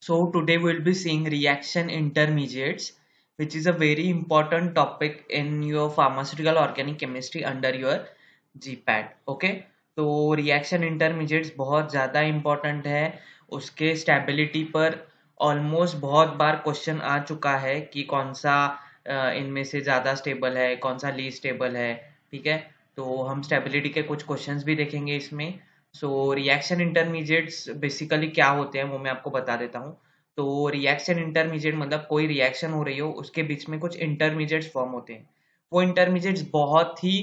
So today we'll be seeing reaction intermediates, which is a very important topic in your pharmaceutical organic chemistry under your GPAT. Okay, तो reaction intermediates बहुत ज़्यादा important है. उसके stability पर almost बहुत बार question आ चुका है कि कौन सा इनमें से ज़्यादा stable है, कौन सा least stable है. ठीक है, तो हम stability के कुछ questions भी देखेंगे इसमें. सो रिएक्शन इंटरमीडिएट्स बेसिकली क्या होते हैं वो मैं आपको बता देता हूँ. तो रिएक्शन इंटरमीडिएट मतलब कोई रिएक्शन हो रही हो उसके बीच में कुछ इंटरमीडिएट्स फॉर्म होते हैं. वो इंटरमीडिएट्स बहुत ही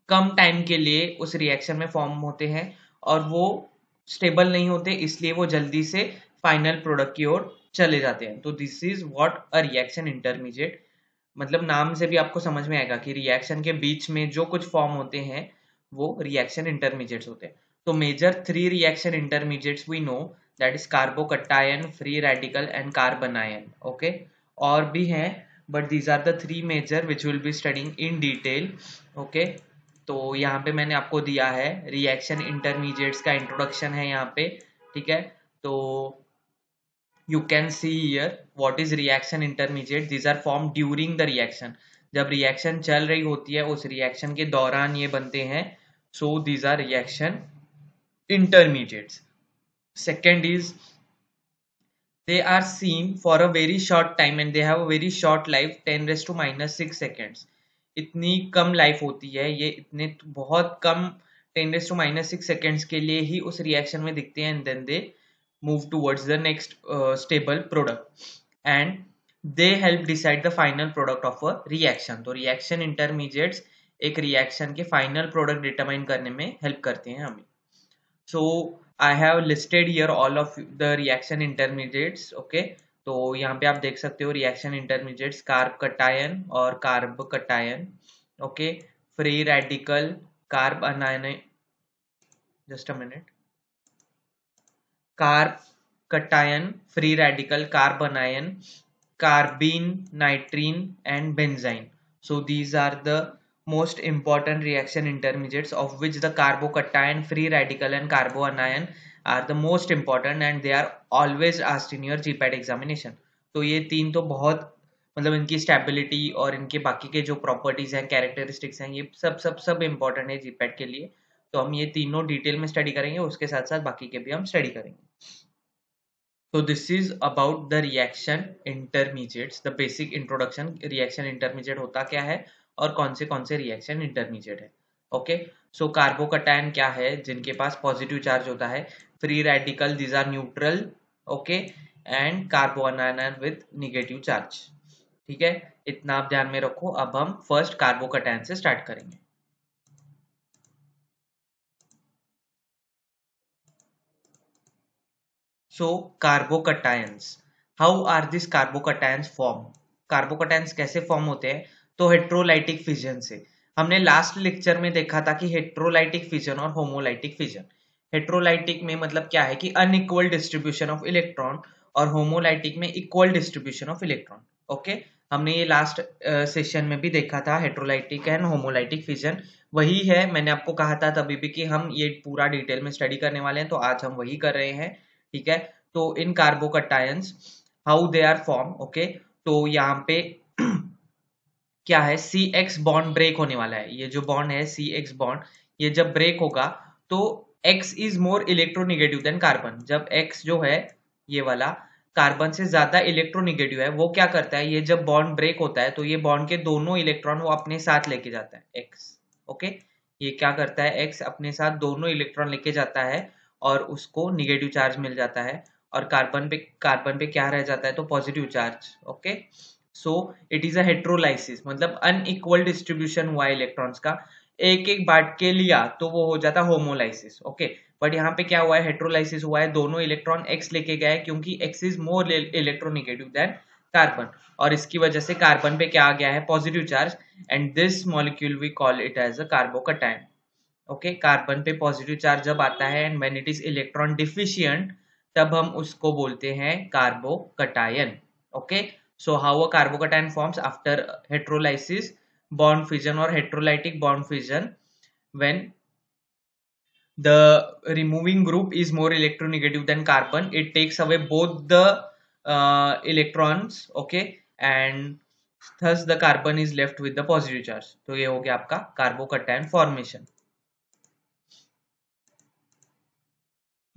कम टाइम के लिए उस रिएक्शन में फॉर्म होते हैं और वो स्टेबल नहीं होते, इसलिए वो जल्दी से फाइनल प्रोडक्ट की ओर चले जाते हैं. तो this is what a reaction intermediate. मतलब नाम से भी आपको समझ में आएगा कि रिएक्शन के बीच में जो कुछ फॉर्म होते हैं वो रिएक्शन इंटरमीडिएट्स होते हैं. तो major 3 reaction intermediates we know, that is carbocation, free radical and carbanion. Okay, और भी हैं but these are the 3 major which will be studying in detail. Okay, तो यहाँ पे मैंने आपको दिया है रिएक्शन इंटरमीडिएट्स का इंट्रोडक्शन है यहाँ पे. ठीक है, तो you can see here what is reaction intermediate. These are formed during the reaction. जब रिएक्शन चल रही होती है उस रिएक्शन के दौरान ये बनते हैं. so these are reaction intermediates. Second is they are seen for a very short time and they have a very short life, 10 raised to minus 6 seconds. इतनी कम लाइफ होती है ये, इतने बहुत कम 10 raised to minus 6 seconds के लिए ही उस reaction में दिखते हैं. And then they move towards the next stable product and they help decide the final product of a reaction. तो reaction intermediates एक reaction के final product determine करने में help करते हैं हमें. So I have listed here all of the reaction intermediates. Okay, तो यहाँ पे आप देख सकते हो reaction intermediates कार्ब कटायन और carb cation. Okay, free radical, carb अनायन, just a minute, carb cation, free radical, carbanion, carbene, nitrene and benzene. So these are the most important reaction intermediates, of which the carbocation, free radical and carbanion are the most important and they are always asked in your GPAT examination. तो ये तीन तो बहुत मतलब इनकी stability और इनके बाकी के जो प्रॉपर्टीज हैं, कैरेक्टरिस्टिक्स हैं, ये सब सब सब इंपॉर्टेंट है जीपैट के लिए. तो हम ये तीनों डिटेल में स्टडी करेंगे, उसके साथ साथ बाकी के भी हम स्टडी करेंगे. So this is about the reaction intermediates, the basic introduction. reaction intermediate होता क्या है और कौन से reaction intermediate है. Okay, so कार्बोकटायन क्या है, जिनके पास पॉजिटिव चार्ज होता है. Free radical, these are neutral. Okay, and कार्बोनायन with negative charge. ठीक है, इतना आप ध्यान में रखो. अब हम फर्स्ट कार्बोकटायन से स्टार्ट करेंगे. So carbocations, how are these carbocations form? Carbocations कैसे फॉर्म होते हैं? तो हेट्रोलाइटिक फिजन से. हमने लास्ट लेक्चर में देखा था कि हेट्रोलाइटिक फिजन और होमोलाइटिक फिजन. हेट्रोलाइटिक में मतलब क्या है कि अनइक्वल डिस्ट्रीब्यूशन ऑफ इलेक्ट्रॉन और होमोलाइटिक में equal distribution of electron. Okay, हमने ये लास्ट सेशन में भी देखा था हेट्रोलाइटिक एंड होमोलाइटिक फिजन. वही है, मैंने आपको कहा था तभी भी कि हम ये पूरा डिटेल में स्टडी करने वाले हैं, तो आज हम वही कर रहे हैं. ठीक है, तो in carbocations how they are form. Okay, तो यहाँ पे क्या है, सी एक्स बॉन्ड ब्रेक होने वाला है. ये जो बॉन्ड है सी एक्स बॉन्ड, ये जब ब्रेक होगा तो X is more electronegative than carbon. जब एक्स जो है ये वाला कार्बन से ज्यादा इलेक्ट्रोनिगेटिव है, वो क्या करता है, ये जब बॉन्ड ब्रेक होता है तो ये बॉन्ड के दोनों इलेक्ट्रॉन वो अपने साथ लेके जाता है एक्स. ओके, ये क्या करता है, एक्स अपने साथ दोनों इलेक्ट्रॉन लेके जाता है और उसको निगेटिव चार्ज मिल जाता है और कार्बन पे क्या रह जाता है, तो positive charge. Okay, so it is a heterolysis, मतलब अनइक्वल डिस्ट्रीब्यूशन हुआ इलेक्ट्रॉन्स का, एक एक बांट के लिया तो वो हो जाता होमोलाइसिस. ओके, बट यहाँ पे क्या हुआ है, हेट्रोलाइसिस हुआ है, दोनों इलेक्ट्रॉन एक्स लेके गए क्योंकि X is more electronegative than carbon, और इसकी वजह से कार्बन पे क्या आ गया है, positive charge, and this molecule we call it as a carbocation. Okay, carbon पे पॉजिटिव चार्ज जब आता है and when it is electron deficient, तब हम उसको बोलते हैं carbocation. Okay, so how a carbocation forms after heterolysis, bond fission और heterolytic bond fission. When The removing group is more electronegative than carbon. It takes away both the electrons, okay, and thus the carbon is left with the positive charge. तो ये हो गया आपका carbocation formation.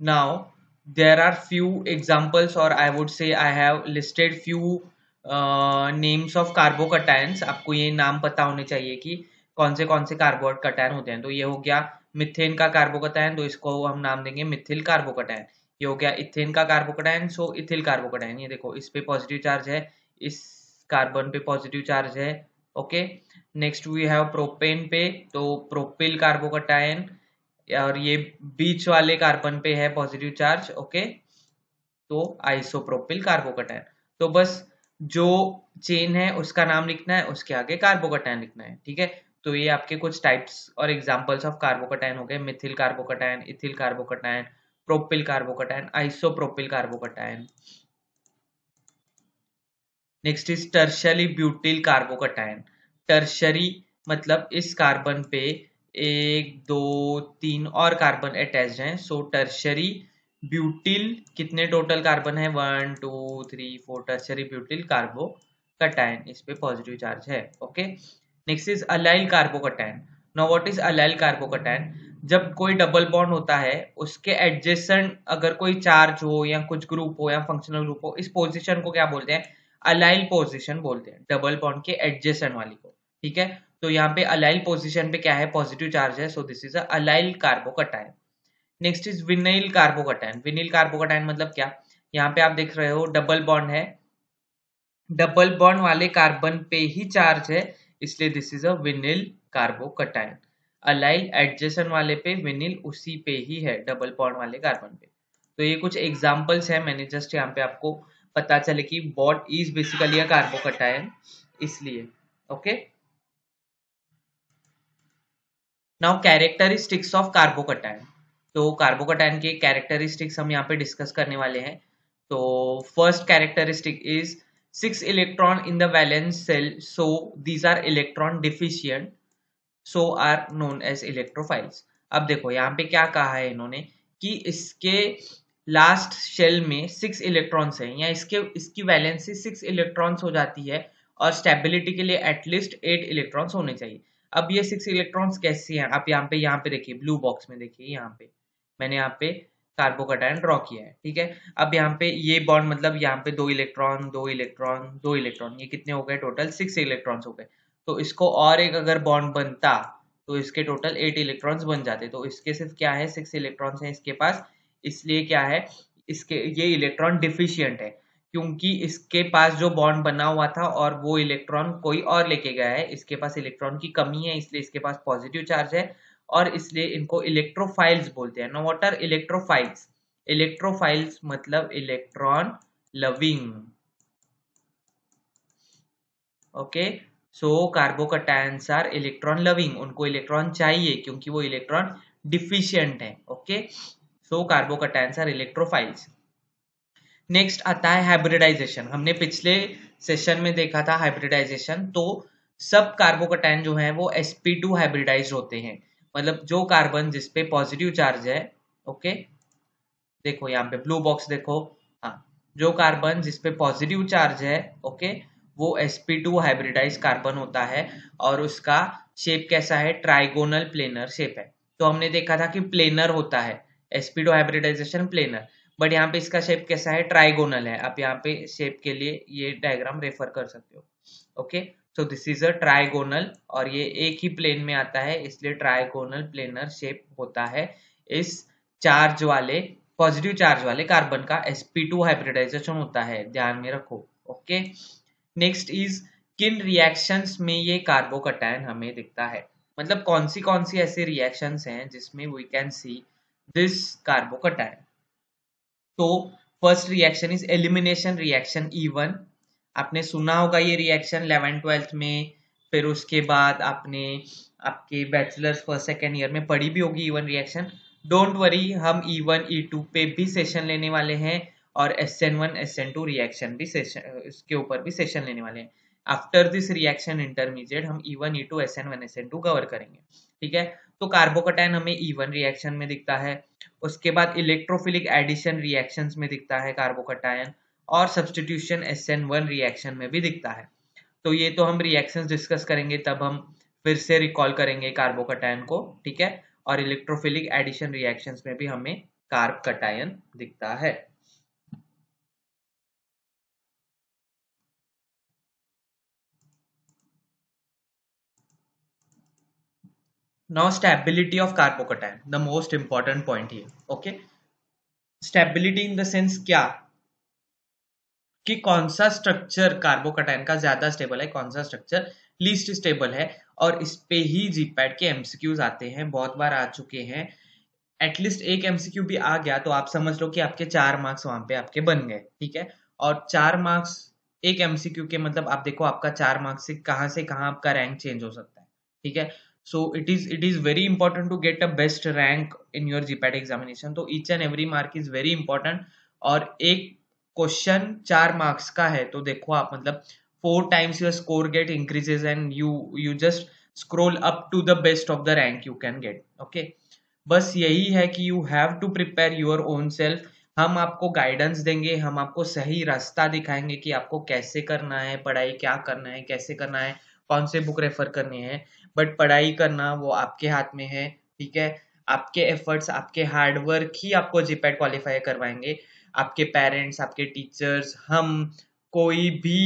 Now there are few examples, or I would say I have listed few names of carbocations. आपको ये नाम पता होने चाहिए कि कौन से कार्बोकैटायन होते हैं. तो ये हो गया मिथेन का कार्बोकैटायन, तो इसको हम नाम देंगे मिथिल कार्बोकैटायन. ये हो गया इथेन का कार्बोकैटायन, सो इथिल कार्बोकैटायन. ये देखो इस पे पॉजिटिव चार्ज है, इस कार्बन पे पॉजिटिव चार्ज है. Okay, next we have propene पे, तो प्रोपिल कार्बोकैटायन, और ये बीच वाले कार्बन पे है पॉजिटिव चार्ज. ओके, तो आइसोप्रोपिल कार्बोकैटायन. तो बस जो चेन है उसका नाम लिखना है, उसके आगे कार्बोकैटायन लिखना है. ठीक है, तो ये आपके कुछ टाइप्स और एग्जांपल्स ऑफ कार्बोकैटायन हो गए. Mithil carbocation, ethyl carbocation, propyl carbocation, isopropyl carbocation. Next is tertiary butyl carbocation. Tertiary मतलब इस कार्बन पे 1 2 3 और कार्बन अटैच्ड हैं. सो टर्शरी ब्यूटिल, कितने टोटल कार्बन है, 1 2 3 4. टर्शरी ब्यूटिल कार्बोकैटायन, इस पे पॉजिटिव चार्ज है. Okay, next is allyl carbocation. Now what is allyl carbocation? जब कोई डबल बॉन्ड होता है, उसके एडजेसेंट अगर कोई चार्ज हो या कुछ ग्रुप हो या फंक्शनल ग्रुप हो, इस पोजीशन को क्या बोलते हैं, अलाइल पोजीशन बोलते हैं, डबल बॉन्ड के एडजेसेंट वाली को. ठीक है, तो यहाँ पे अलाइल पोजीशन पे क्या है, पॉजिटिव चार्ज है. सो this is a allyl carbocation. Next is vinyl carbocation. Vinyl carbocation मतलब क्या, यहाँ पे आप देख रहे हो डबल बॉन्ड है, डबल बॉन्ड वाले कार्बन पे ही चार्ज है, इसलिए this is a vinyl carbocation. Allyl adjacent वाले पे, विनाइल उसी पे ही है, डबल बॉन्ड वाले कार्बन पे. तो ये कुछ एग्जांपल्स है, मैंने जस्ट यहाँ पे आपको पता चले कि what is basically a carbocation, इसलिए. Okay, now characteristics of carbocation. तो कार्बोकैटायन के कैरेक्टरिस्टिक्स हम यहाँ पे डिस्कस करने वाले हैं. तो first characteristic is 6 electron in the valence shell, so these are electron deficient, so are known as electrophiles. अब देखो यहाँ पे क्या कहा है इन्होंने कि इसके लास्ट शेल में 6 इलेक्ट्रॉन्स हैं, या इसकी वैलेंसी 6 इलेक्ट्रॉन्स हो जाती है, और स्टेबिलिटी के लिए एटलीस्ट 8 इलेक्ट्रॉन्स होने चाहिए. अब ये 6 इलेक्ट्रॉन्स कैसे हैं, आप यहाँ पे देखिए, ब्लू बॉक्स में देखिए, यहाँ पे मैंने यहाँ पे कार्बोकैटायन ड्रॉ किया है. ठीक है, अब यहाँ पे ये बॉन्ड मतलब यहाँ पे 2 इलेक्ट्रॉन 2 इलेक्ट्रॉन 2 इलेक्ट्रॉन, ये कितने हो गए, टोटल 6 इलेक्ट्रॉन्स हो गए. तो इसको और एक अगर बॉन्ड बनता, तो इसके टोटल 8 इलेक्ट्रॉन्स बन जाते. तो इसके सिर्फ क्या है, 6 इलेक्ट्रॉन्स हैं इसके पास, इसलिए क्या है, इसके ये इलेक्ट्रॉन डिफिशियंट है, क्योंकि इसके पास जो बॉन्ड बना हुआ था और वो इलेक्ट्रॉन कोई और लेके गया है, इसके पास इलेक्ट्रॉन की कमी है, इसलिए इसके पास पॉजिटिव चार्ज है, और इसलिए इनको इलेक्ट्रोफाइल्स बोलते हैं. No what are electrophiles? Electrophiles मतलब electron loving. Okay, so carbocations are electron loving, उनको इलेक्ट्रॉन चाहिए क्योंकि वो इलेक्ट्रॉन डिफिशिएंट है. Okay, so carbocations are electrophiles. Next आता है हाइब्रिडाइजेशन. हमने पिछले सेशन में देखा था हाइब्रिडाइजेशन. तो सब कार्बोकैटायन जो है वो sp2 हाइब्रिडाइज होते हैं, मतलब जो कार्बन जिसपे पॉजिटिव चार्ज है. ओके, देखो यहाँ पे ब्लू बॉक्स देखो, हाँ, जो कार्बन जिसपे पॉजिटिव चार्ज है, ओके, वो sp2 हाइब्रिडाइज कार्बन होता है, और उसका शेप कैसा है, ट्राइगोनल प्लेनर शेप है. तो हमने देखा था कि प्लेनर होता है, sp2 हाइब्रिडाइजेशन प्लेनर, बट यहाँ पे इसका शेप कैसा है, ट्राइगोनल है. आप यहाँ पे शेप के लिए ये डायग्राम रेफर कर सकते हो. Okay, so this is a trigonal, और ये एक ही प्लेन में आता है, इसलिए ट्राइगोनल प्लेनर शेप होता है इस चार्ज वाले, पॉजिटिव चार्ज वाले कार्बन का. sp2 हाइब्रिडाइजेशन होता है, ध्यान में रखो. ओके, नेक्स्ट इज किन रिएक्शंस में ये कार्बोकैटायन हमें दिखता है, मतलब कौन सी ऐसी रिएक्शंस हैं जिसमें we can see this carbocation. तो first reaction is elimination reaction E1. आपने सुना होगा ये रिएक्शन 11th-12th में, फिर उसके बाद आपने आपके बैचलर्स फर्स्ट सेकेंड ईयर में पढ़ी भी होगी E1 रिएक्शन. डोंट वरी, हम E1 E2 पे भी सेशन लेने वाले हैं, और SN1 SN2 रिएक्शन भी सेशन, इसके ऊपर भी सेशन लेने वाले हैं. आफ्टर दिस रिएक्शन इंटरमीडिएट हम E1 E2 SN1 SN2 cover करेंगे. ठीक है, तो कार्बोकैटायन हमें E1 रिएक्शन में दिखता है। उसके बाद इलेक्ट्रोफिलिक एडिशन रिएक्शंस में दिखता है कार्बोकैटायन, और सब्स्टिट्यूशन SN1 रिएक्शन में भी दिखता है। तो ये तो हम रिएक्शंस डिस्कस करेंगे तब हम फिर से रिकॉल करेंगे कार्बोकैटायन को, ठीक है। और इलेक्ट्रोफिलिक एडिशन रिएक्शंस में भी हमें कार्ब कटायन दिखता है। Now stability of carbocation, the most important point here. Okay, stability in the sense क्या कि कौन सा स्ट्रक्चर कार्बोकैटायन का ज्यादा स्टेबल है, कौन सा स्ट्रक्चर लीस्ट स्टेबल है, और इस पे ही जीपैट के एमसीक्यूज आते हैं, बहुत बार आ चुके हैं। एटलीस्ट एक एमसीक्यू भी आ गया तो आप समझ लो कि आपके 4 मार्क्स वहां पे आपके बन गए, ठीक है। और 4 मार्क्स एक एमसीक्यू के, मतलब आप देखो आपका 4 मार्क्स से कहाँ आपका रैंक चेंज हो सकता है, ठीक है। So it is very important to get a best rank in your GPAT examination. तो each and every mark is very important. और एक क्वेश्चन 4 मार्क्स का है तो देखो आप, मतलब 4 times your score get increases and you just scroll up to the best of the rank you can get. Okay, बस यही है कि you have to prepare your own self. हम आपको गाइडेंस देंगे, हम आपको सही रास्ता दिखाएंगे कि आपको कैसे करना है पढ़ाई, क्या करना है, कैसे करना है, कौन से बुक रेफर करने हैं। बट पढ़ाई करना वो आपके हाथ में है, ठीक है। आपके एफर्ट्स, आपके हार्डवर्क ही आपको जीपैट क्वालिफाई करवाएंगे। आपके पेरेंट्स, आपके टीचर्स, हम कोई भी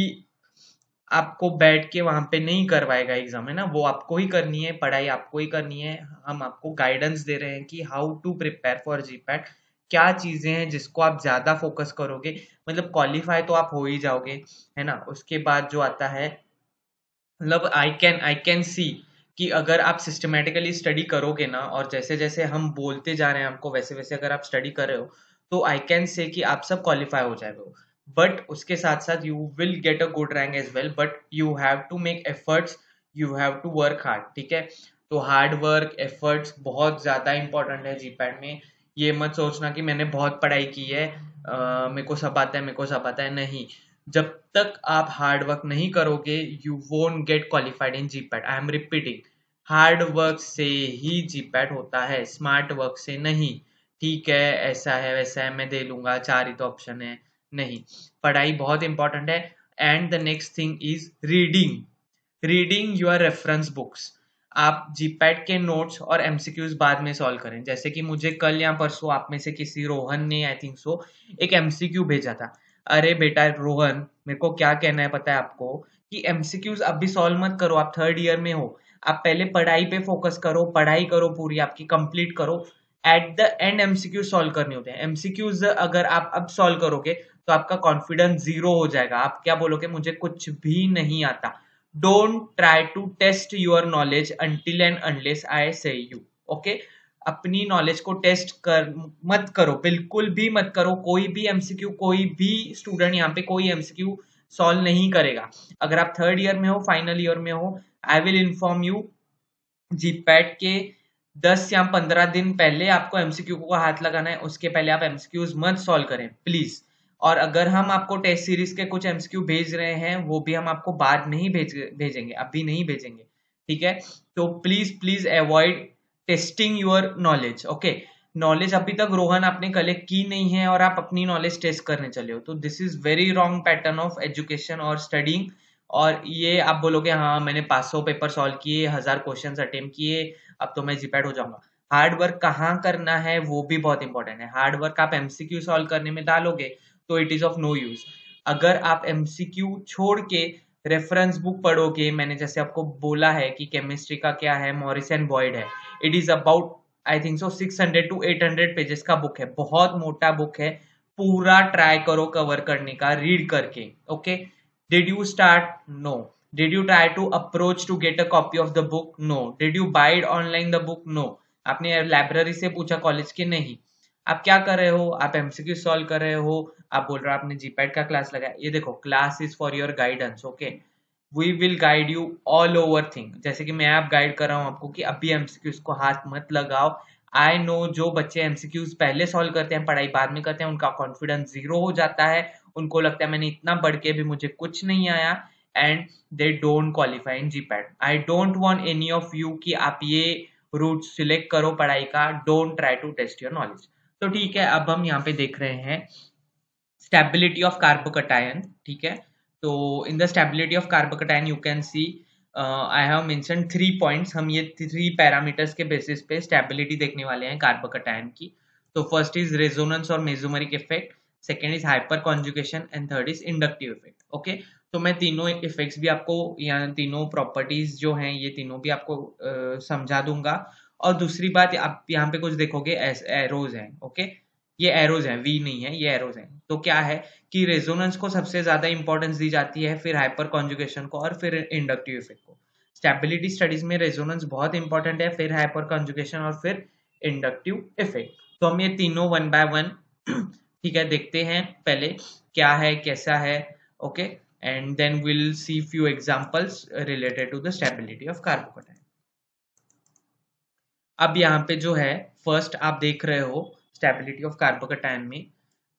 आपको बैठ के वहां पे नहीं करवाएगा एग्जाम, है ना। वो आपको ही करनी है, पढ़ाई आपको ही करनी है। हम आपको गाइडेंस दे रहे हैं कि how to prepare for GPAT, क्या चीजें हैं जिसको आप ज्यादा फोकस करोगे, मतलब क्वालिफाई तो आप हो ही जाओगे, है ना। उसके बाद जो आता है, मतलब आई कैन सी कि अगर आप सिस्टमेटिकली स्टडी करोगे ना, और जैसे जैसे हम बोलते जा रहे हैं हमको वैसे वैसे अगर आप स्टडी कर रहे हो, तो आई कैन से कि आप सब क्वालिफाई हो जाएगा। बट उसके साथ साथ you will get a good rank as well, but you have to make efforts, you have to work hard, ठीक है। तो हार्ड वर्क, एफर्ट्स बहुत ज्यादा इंपॉर्टेंट है जीपैट में। ये मत सोचना कि मैंने बहुत पढ़ाई की है, मेरे को सब आता है, मेरे को सब आता है, नहीं। जब तक आप हार्ड वर्क नहीं करोगे you won't get qualified in GPAT. I am repeating, hard work से ही जीपैट होता है, स्मार्ट वर्क से नहीं, ठीक है। ऐसा है वैसा है, मैं दे लूंगा, 4 ही तो ऑप्शन है, नहीं। पढ़ाई बहुत इंपॉर्टेंट है। And the next thing is reading, reading your reference books. आप जीपैट के नोट्स और एमसीक्यूज बाद में सॉल्व करें। जैसे कि मुझे कल या परसों आप में से किसी रोहन ने, आई थिंक सो, एक एमसीक्यू भेजा था। अरे बेटा रोहन, मेरे को क्या कहना है पता है आपको, कि एमसीक्यूज अभी सॉल्व मत करो, आप 3rd ईयर में हो। आप पहले पढ़ाई पे फोकस करो, पढ़ाई करो पूरी आपकी कंप्लीट करो। At the end MCQ solve करने होते हैं। एमसीक्यूज अगर आप अब सॉल्व करोगे तो आपका कॉन्फिडेंस 0 हो जाएगा, आप क्या बोलोगे, मुझे कुछ भी नहीं आता। Don't try to test your knowledge until and unless I say you, okay. अपनी नॉलेज को टेस्ट कर मत करो, बिल्कुल भी मत करो। कोई भी एमसीक्यू, कोई भी स्टूडेंट यहाँ पे कोई एमसीक्यू सॉल्व नहीं करेगा। अगर आप 3rd ईयर में हो, फाइनल ईयर में हो, I will inform you, GPAT के 10 या 15 दिन पहले आपको एमसीक्यू को हाथ लगाना है, उसके पहले आप एमसीक्यूज मत सॉल्व करें प्लीज। और अगर हम आपको टेस्ट सीरीज के कुछ एमसीक्यू भेज रहे हैं वो भी हम आपको बाद में ही भेजेंगे, अभी नहीं भेजेंगे, ठीक है। तो please please avoid testing your knowledge, okay. Knowledge अभी तक रोहन आपने कलेक्ट की नहीं है और आप अपनी नॉलेज टेस्ट करने चले हो, तो this is very wrong pattern of education और स्टडिंग। और ये आप बोलोगे हाँ मैंने 500 पेपर सॉल्व किए, 1000 क्वेश्चन अटेम्प्ट किए, अब तो मैं जीपैट हो जाऊंगा। हार्ड वर्क कहाँ करना है वो भी बहुत इंपॉर्टेंट है। हार्ड वर्क आप एमसीक्यू सॉल्व करने में डालोगे तो it is of no use. अगर आप एमसीक्यू छोड़ के रेफरेंस बुक पढ़ोगे, मैंने जैसे आपको बोला है कि केमिस्ट्री का क्या है, मॉरिस एंड बॉयड है, it is about I think so 600 to 800 pages का बुक है, बहुत मोटा बुक है। पूरा ट्राई करो कवर करने का रीड करके, okay. Did you start? No. Did you try to approach to get a copy of the book? No. Did you buy it online the book? No. आपने लाइब्रेरी से पूछा college के? नहीं। आप क्या कर रहे हो, आप एमसीक्यू सॉल्व कर रहे हो, आप बोल रहे हो आपने जीपैट का क्लास लगाया। ये देखो, class is for your guidance, okay. We will guide you all over thing, जैसे कि मैं आप गाइड कर रहा हूँ आपको कि अभी एमसीक्यूज को हाथ मत लगाओ। आई नो जो बच्चे एमसीक्यूज पहले सॉल्व करते हैं, पढ़ाई बाद में करते हैं, उनका कॉन्फिडेंस 0 हो जाता है। उनको लगता है मैंने इतना पढ़ के भी मुझे कुछ नहीं आया, and they don't qualify in GPAT. I don't want any of you कि आप ये रूट सिलेक्ट करो पढ़ाई का, don't try to test your knowledge. तो ठीक है, अब हम यहाँ पे देख रहे हैं स्टेबिलिटी ऑफ कार्बोकटायन। ठीक है, तो in the stability of carbocation you can see I have mention 3 points. हम ये 3 पैरामीटर्स के बेसिस पे स्टेबिलिटी देखने वाले हैं कार्बोकटायन की। तो फर्स्ट इज रेजोनेंस और mesomeric effect, second is hyper conjugation and third is inductive effect. Okay, तो मैं तीनों इफेक्ट्स भी आपको, या तीनों प्रॉपर्टीज जो हैं ये तीनों भी आपको समझा दूंगा। और दूसरी बात, आप यहाँ पे कुछ देखोगे एरोज हैं। ओके, ये एरोज हैं, वी नहीं है, ये एरोज हैं। तो क्या है कि रेजोनेंस को सबसे ज्यादा इंपॉर्टेंस दी जाती है, फिर हाइपर कॉन्जुगेशन को, और फिर इंडक्टिव इफेक्ट को। स्टेबिलिटी स्टडीज में रेजोनेंस बहुत इंपॉर्टेंट है, फिर हाइपर कॉन्जुगेशन और फिर इंडक्टिव इफेक्ट। तो हम ये तीनों वन बाय वन ठीक है देखते हैं, पहले क्या है कैसा है। Okay, and then will see few examples related to the stability of carbocation. अब यहाँ पे जो है फर्स्ट आप देख रहे हो स्टेबिलिटी ऑफ कार्बोकटायन में,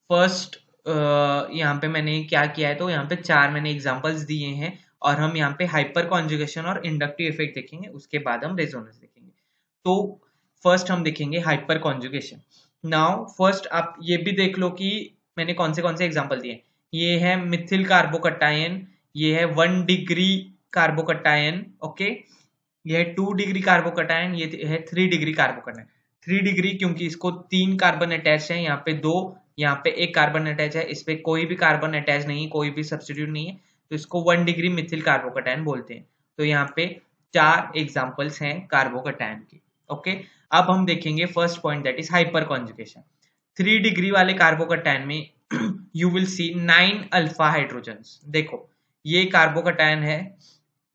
फर्स्ट यहाँ पे मैंने क्या किया है, तो यहाँ पे 4 मैंने एग्जांपल्स दिए हैं, और हम यहाँ पे हाइपर कॉन्जुगेशन और इंडक्टिव इफेक्ट देखेंगे, उसके बाद हम रेजोनेंस देखेंगे। तो फर्स्ट हम देखेंगे हाइपर कॉन्जुगेशन। नाउ फर्स्ट आप ये भी देख लो कि मैंने कौन से एग्जांपल दिए। ये है मिथिल कार्बोकटायन, ये है 1 डिग्री कार्बोकटायन। ओके, ये है 2 डिग्री कार्बोकटायन, ये है 3 डिग्री कार्बोकटायन। 3 डिग्री क्योंकि इसको 3 कार्बन अटैच है, यहाँ पे 2, यहाँ पे 1 कार्बन अटैच है, इस पे कोई भी कार्बन अटैच नहीं, कोई भी सब्स्टिट्यूट नहीं है, तो इसको 1 डिग्री मिथिल कार्बोकटायन बोलते हैं। तो यहाँ पे 4 एग्जांपल्स हैं कार्बोकटायन के। ओके, अब हम देखेंगे first point, that is hyper conjugation. 3 degree वाले कार्बोकटायन में you will see 9 alpha hydrogens. देखो ये कार्बोकटायन है,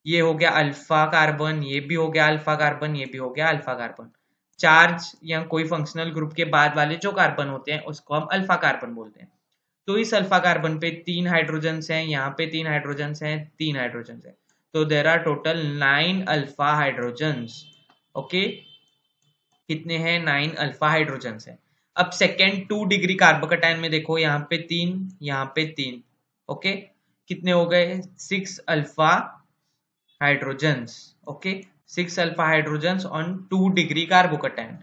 ये हो गया अल्फा कार्बन, ये भी हो गया अल्फा कार्बन, ये भी हो गया अल्फा कार्बन। चार्ज या कोई फंक्शनल ग्रुप के बाद वाले जो कार्बन होते हैं उसको हम अल्फा कार्बन बोलते हैं। तो इस अल्फा कार्बन पे 3 हाइड्रोजन्स हैं, यहाँ पे 3 हाइड्रोजन्स हैं, 3 हाइड्रोजन्स हैं, तो there are total 9 alpha hydrogens. Okay, कितने हैं? 9 अल्फा हाइड्रोजन्स हैं। अब सेकेंड 2 डिग्री कार्बोकटायन में देखो, यहाँ पे 3, यहाँ पे 3। ओके, कितने हो गए? 6 alpha hydrogens. Okay, 6 alpha hydrogens on 2 degree carbocation.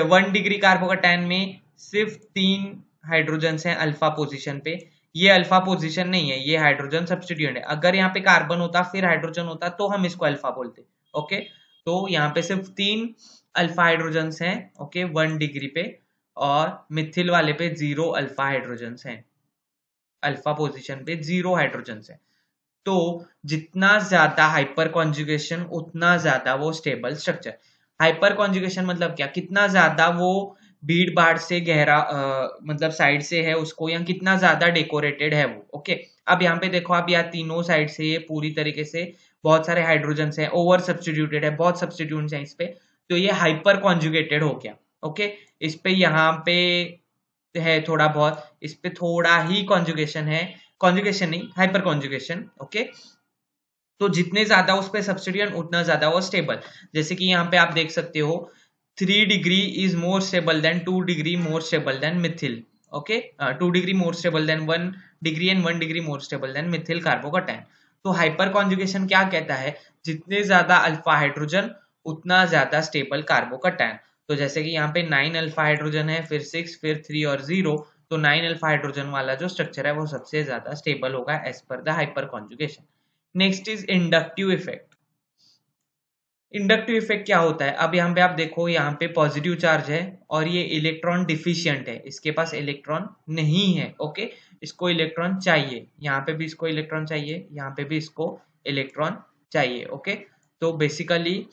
1 degree carbocation में सिर्फ 3 हाइड्रोजन्स हैं अल्फा पोजीशन पे। ये अल्फा पोजीशन नहीं है, ये हाइड्रोजन सब्स्टिट्यूएंट है। अगर यहाँ पे कार्बन होता फिर हाइड्रोजन होता तो हम इसको अल्फा बोलते। ओके, तो यहाँ पे सिर्फ 3 अल्फा हाइड्रोजन्स हैं। ओके, 1 डिग्री पे, और मिथिल वाले पे 0 अल्फा हाइड्रोजन्स हैं, अल्फा पोजीशन पे 0 हाइड्रोजन्स हैं। तो जितना ज्यादा हाइपर कॉन्जुगेशन उतना ज्यादा वो स्टेबल स्ट्रक्चर। हाइपर कॉन्जुगेशन मतलब क्या? कितना ज्यादा वो भीड़ भाड़ से गहरा मतलब साइड से है उसको, या कितना ज्यादा डेकोरेटेड है वो। ओके, अब यहाँ पे देखो, आप यहाँ तीनों साइड से ये पूरी तरीके से बहुत सारे हाइड्रोजन है, ओवर सब्स्टिट्यूटेड है, बहुत सब्स्टिट्यूट्स हैं इस पे, तो ये हाइपर कॉन्जुगेटेड हो गया। ओके, इस पे यहाँ पे है थोड़ा बहुत, इस पे थोड़ा ही कॉन्जुगेशन है, कॉन्जुगेशन नहीं, हाइपर कॉन्जुगेशन। ओके, तो जितने ज्यादा उस पे सब्स्टिट्यूएंट उतना ज्यादा वो स्टेबल। जैसे कि यहाँ पे आप देख सकते हो 3 degree is more stable then 2 degree more stable then Mithil. Okay, 2 degree more stable then 1 degree and 1 degree more stable then Mithil carbocation. तो हाइपर कॉन्जुगेशन क्या कहता है? जितने ज्यादा अल्फा हाइड्रोजन उतना ज्यादा स्टेबल कार्बोकटायन। तो जैसे कि यहाँ पे 9 अल्फा हाइड्रोजन है, फिर 6, फिर 3 और 0, तो 9 अल्फा हाइड्रोजन वाला जो स्ट्रक्चर है वो सबसे ज्यादा स्टेबल होगा as per the hyperconjugation. Next is inductive effect. Inductive effect क्या होता है? अब यहाँ पे आप देखो, यहाँ पे पॉजिटिव चार्ज है और ये इलेक्ट्रॉन डिफिशियंट है, इसके पास इलेक्ट्रॉन नहीं है। ओके, इसको इलेक्ट्रॉन चाहिए, यहाँ पे भी इसको इलेक्ट्रॉन चाहिए, यहाँ पे भी इसको इलेक्ट्रॉन चाहिए। ओके, तो बेसिकली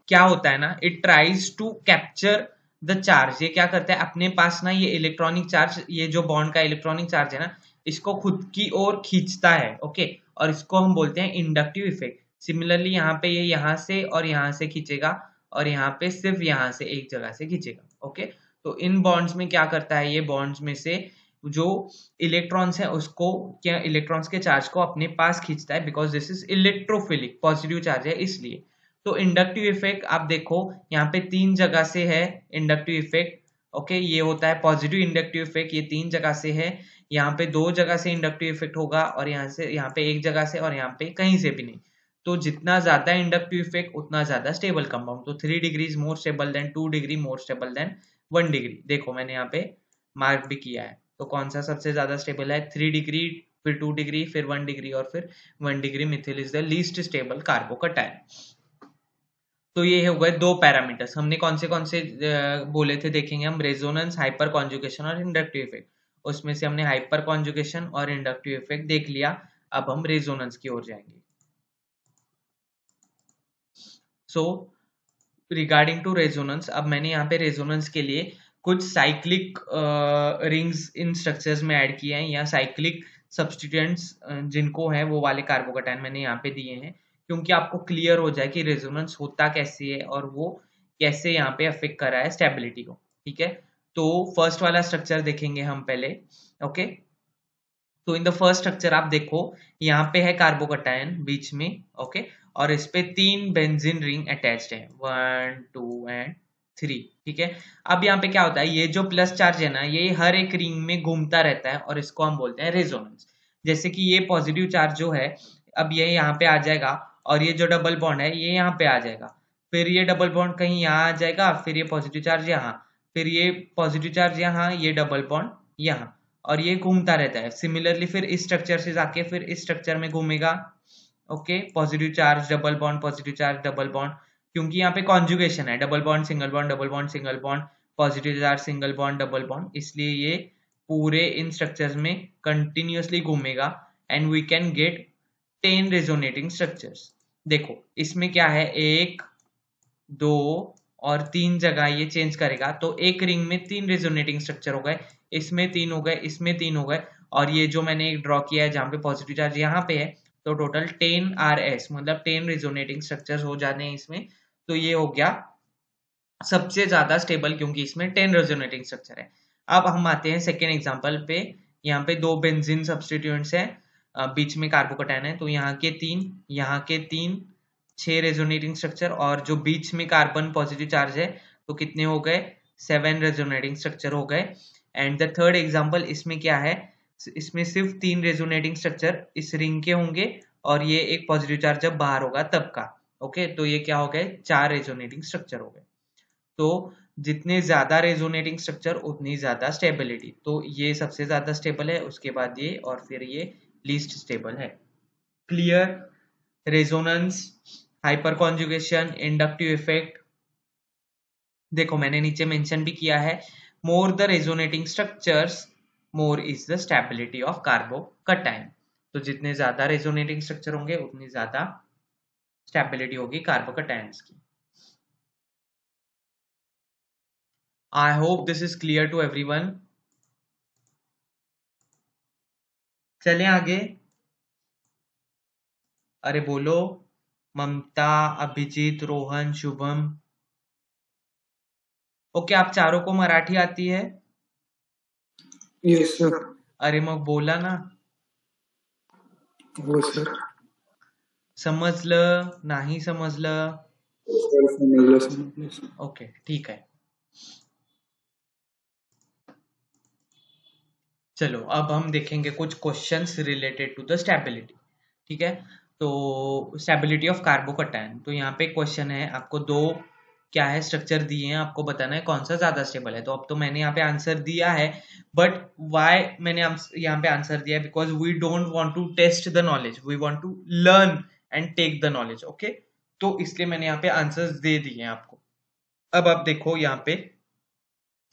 क्या होता है ना, it tries to capture the charge. ये क्या करता है, अपने पास ना ये इलेक्ट्रॉनिक चार्ज, ये जो बॉन्ड का इलेक्ट्रॉनिक चार्ज है ना, इसको खुद की ओर खींचता है। ओके, और इसको हम बोलते हैं इंडक्टिव इफेक्ट। सिमिलरली यहाँ पे ये यहाँ से और यहाँ से खींचेगा, और यहाँ पे सिर्फ यहाँ से एक जगह से खींचेगा। ओके, तो इन बॉन्ड्स में क्या करता है, ये बॉन्ड्स में से जो इलेक्ट्रॉन्स है उसको, क्या इलेक्ट्रॉन्स के चार्ज को अपने पास खींचता है, because this is electrophilic, positive charge है इसलिए। तो इंडक्टिव इफेक्ट आप देखो, यहाँ पे 3 जगह से है इंडक्टिव इफेक्ट। ओके, ये होता है पॉजिटिव इंडक्टिव इफेक्ट, ये 3 जगह से है, यहाँ पे 2 जगह से इंडक्टिव इफेक्ट होगा, और यहाँ से यहाँ पे 1 जगह से, और यहाँ पे कहीं से भी नहीं। तो जितना ज्यादा इंडक्टिव इफेक्ट उतना ज्यादा स्टेबल कंपाउंड। तो 3 degree is more stable then 2 degree, more stable then 1 degree. देखो मैंने यहाँ पे मार्क भी किया है। तो कौन सा सबसे ज्यादा स्टेबल है? 3 डिग्री, फिर 2 डिग्री, फिर 1 डिग्री और फिर 1 degree. Mithil is the least stable carbocation. तो ये हो गए दो पैरामीटर्स। हमने कौन से बोले थे देखेंगे हम, रेजोनेंस, हाइपर कॉन्जुगेशन और इंडक्टिव इफेक्ट। उसमें से हमने हाइपर कॉन्जुगेशन और इंडक्टिव इफेक्ट देख लिया। अब हम रेजोनेंस की ओर जाएंगे। सो रिगार्डिंग टू रेजोनेंस, अब मैंने यहाँ पे रेजोनेंस के लिए कुछ साइक्लिक रिंग्स इन स्ट्रक्चर्स में ऐड किए हैं, या साइक्लिक सब्सटीट्यूएंट्स जिनको है वो वाले कार्बोकटायन मैंने यहाँ पे दिए हैं, क्योंकि आपको क्लियर हो जाए कि रेजोनेंस होता कैसे है और वो कैसे यहाँ पे अफेक्ट कर रहा है स्टेबिलिटी को। ठीक है, तो फर्स्ट वाला स्ट्रक्चर देखेंगे हम पहले। ओके, तो इन द फर्स्ट स्ट्रक्चर आप देखो, यहाँ पे है कार्बोकटायन बीच में। ओके, और इस पे 3 बेंजीन रिंग अटैच्ड है, 1 2 एंड 3। ठीक है, अब यहाँ पे क्या होता है, ये जो प्लस चार्ज है ना, ये हर एक रिंग में घूमता रहता है और इसको हम बोलते हैं रेजोनेंस। जैसे कि ये पॉजिटिव चार्ज जो है, अब ये यहाँ पे आ जाएगा और ये जो डबल बॉन्ड है ये यहाँ पे आ जाएगा, फिर ये डबल बॉन्ड कहीं यहाँ आ जाएगा, फिर ये पॉजिटिव चार्ज यहाँ, फिर ये पॉजिटिव चार्ज यहाँ, ये डबल बॉन्ड यहाँ, और ये घूमता रहता है। सिमिलरली फिर इस स्ट्रक्चर से जाके फिर इस स्ट्रक्चर में घूमेगा। Okay, positive charge double bond, positive charge double bond, क्योंकि यहाँ पे कॉन्जुगेशन है, double bond single bond, double bond single bond, positive charge single bond double bond, इसलिए ये पूरे इन स्ट्रक्चर्स में कंटिन्यूअसली घूमेगा and we can get 10 resonating structures. देखो इसमें क्या है, 1 2 और 3 जगह ये चेंज करेगा, तो एक रिंग में 3 रेजोनेटिंग स्ट्रक्चर हो गए, इसमें 3 हो गए, इसमें 3 हो गए, और ये जो मैंने एक ड्रॉ किया है जहां पे पॉजिटिव चार्ज यहाँ पे है, तो टोटल 10 RS मतलब 10 रेजोनेटिंग स्ट्रक्चर्स हो जाते हैं इसमें। तो ये हो गया सबसे ज्यादा स्टेबल, क्योंकि इसमें 10 रेजोनेटिंग स्ट्रक्चर है। अब हम आते हैं सेकेंड एग्जाम्पल पे। यहाँ पे 2 बेंजीन सब्सटीट्यूएंट्स हैं, बीच में कार्बोकटायन है, तो यहाँ के 3, यहाँ के 3, 6 रेजोनेटिंग स्ट्रक्चर, और जो बीच में कार्बन पॉजिटिव चार्ज है तो कितने हो गए, 7 रेजोनेटिंग स्ट्रक्चर हो गए। एंड द थर्ड एग्जाम्पल, इसमें क्या है, इसमें सिर्फ 3 रेजोनेटिंग स्ट्रक्चर इस रिंग के होंगे, और ये एक पॉजिटिव चार्ज जब बाहर होगा तब का। ओके, तो ये क्या हो गए, 4 रेजोनेटिंग स्ट्रक्चर हो गए। तो जितने ज्यादा रेजोनेटिंग स्ट्रक्चर उतनी ज्यादा स्टेबिलिटी। तो ये सबसे ज्यादा स्टेबल है, उसके बाद ये, और फिर ये लीस्ट स्टेबल है। Clear? Resonance, hyper conjugation, inductive effect. देखो मैंने नीचे मेंशन भी किया है, more the resonating structures more is the stability of carbocation. तो जितने ज्यादा रेजोनेटिंग स्ट्रक्चर होंगे उतनी ज्यादा स्टेबिलिटी होगी कार्बोकटायंस की। I hope this is clear to everyone. चलें आगे। अरे बोलो, ममता, अभिजीत, रोहन, शुभम। ओके, आप चारों को मराठी आती है? Yes sir. अरे मग बोला ना। हो सर। समजलं नाही समजलं? समजलं. ओके ठीक है, चलो अब हम देखेंगे कुछ questions related to the stability. ठीक है, तो स्टेबिलिटी ऑफ कार्बोकटायन। तो यहाँ पे क्वेश्चन है, आपको दो क्या है स्ट्रक्चर दिए हैं, आपको बताना है कौन सा ज्यादा स्टेबल है। तो अब तो मैंने यहाँ पे आंसर दिया है, बट वाई मैंने यहाँ पे आंसर दिया है, because we don't want to test the knowledge, we want to learn and take the knowledge. Okay, तो इसलिए मैंने यहाँ पे आंसर्स दे दिए हैं आपको। अब आप देखो यहाँ पे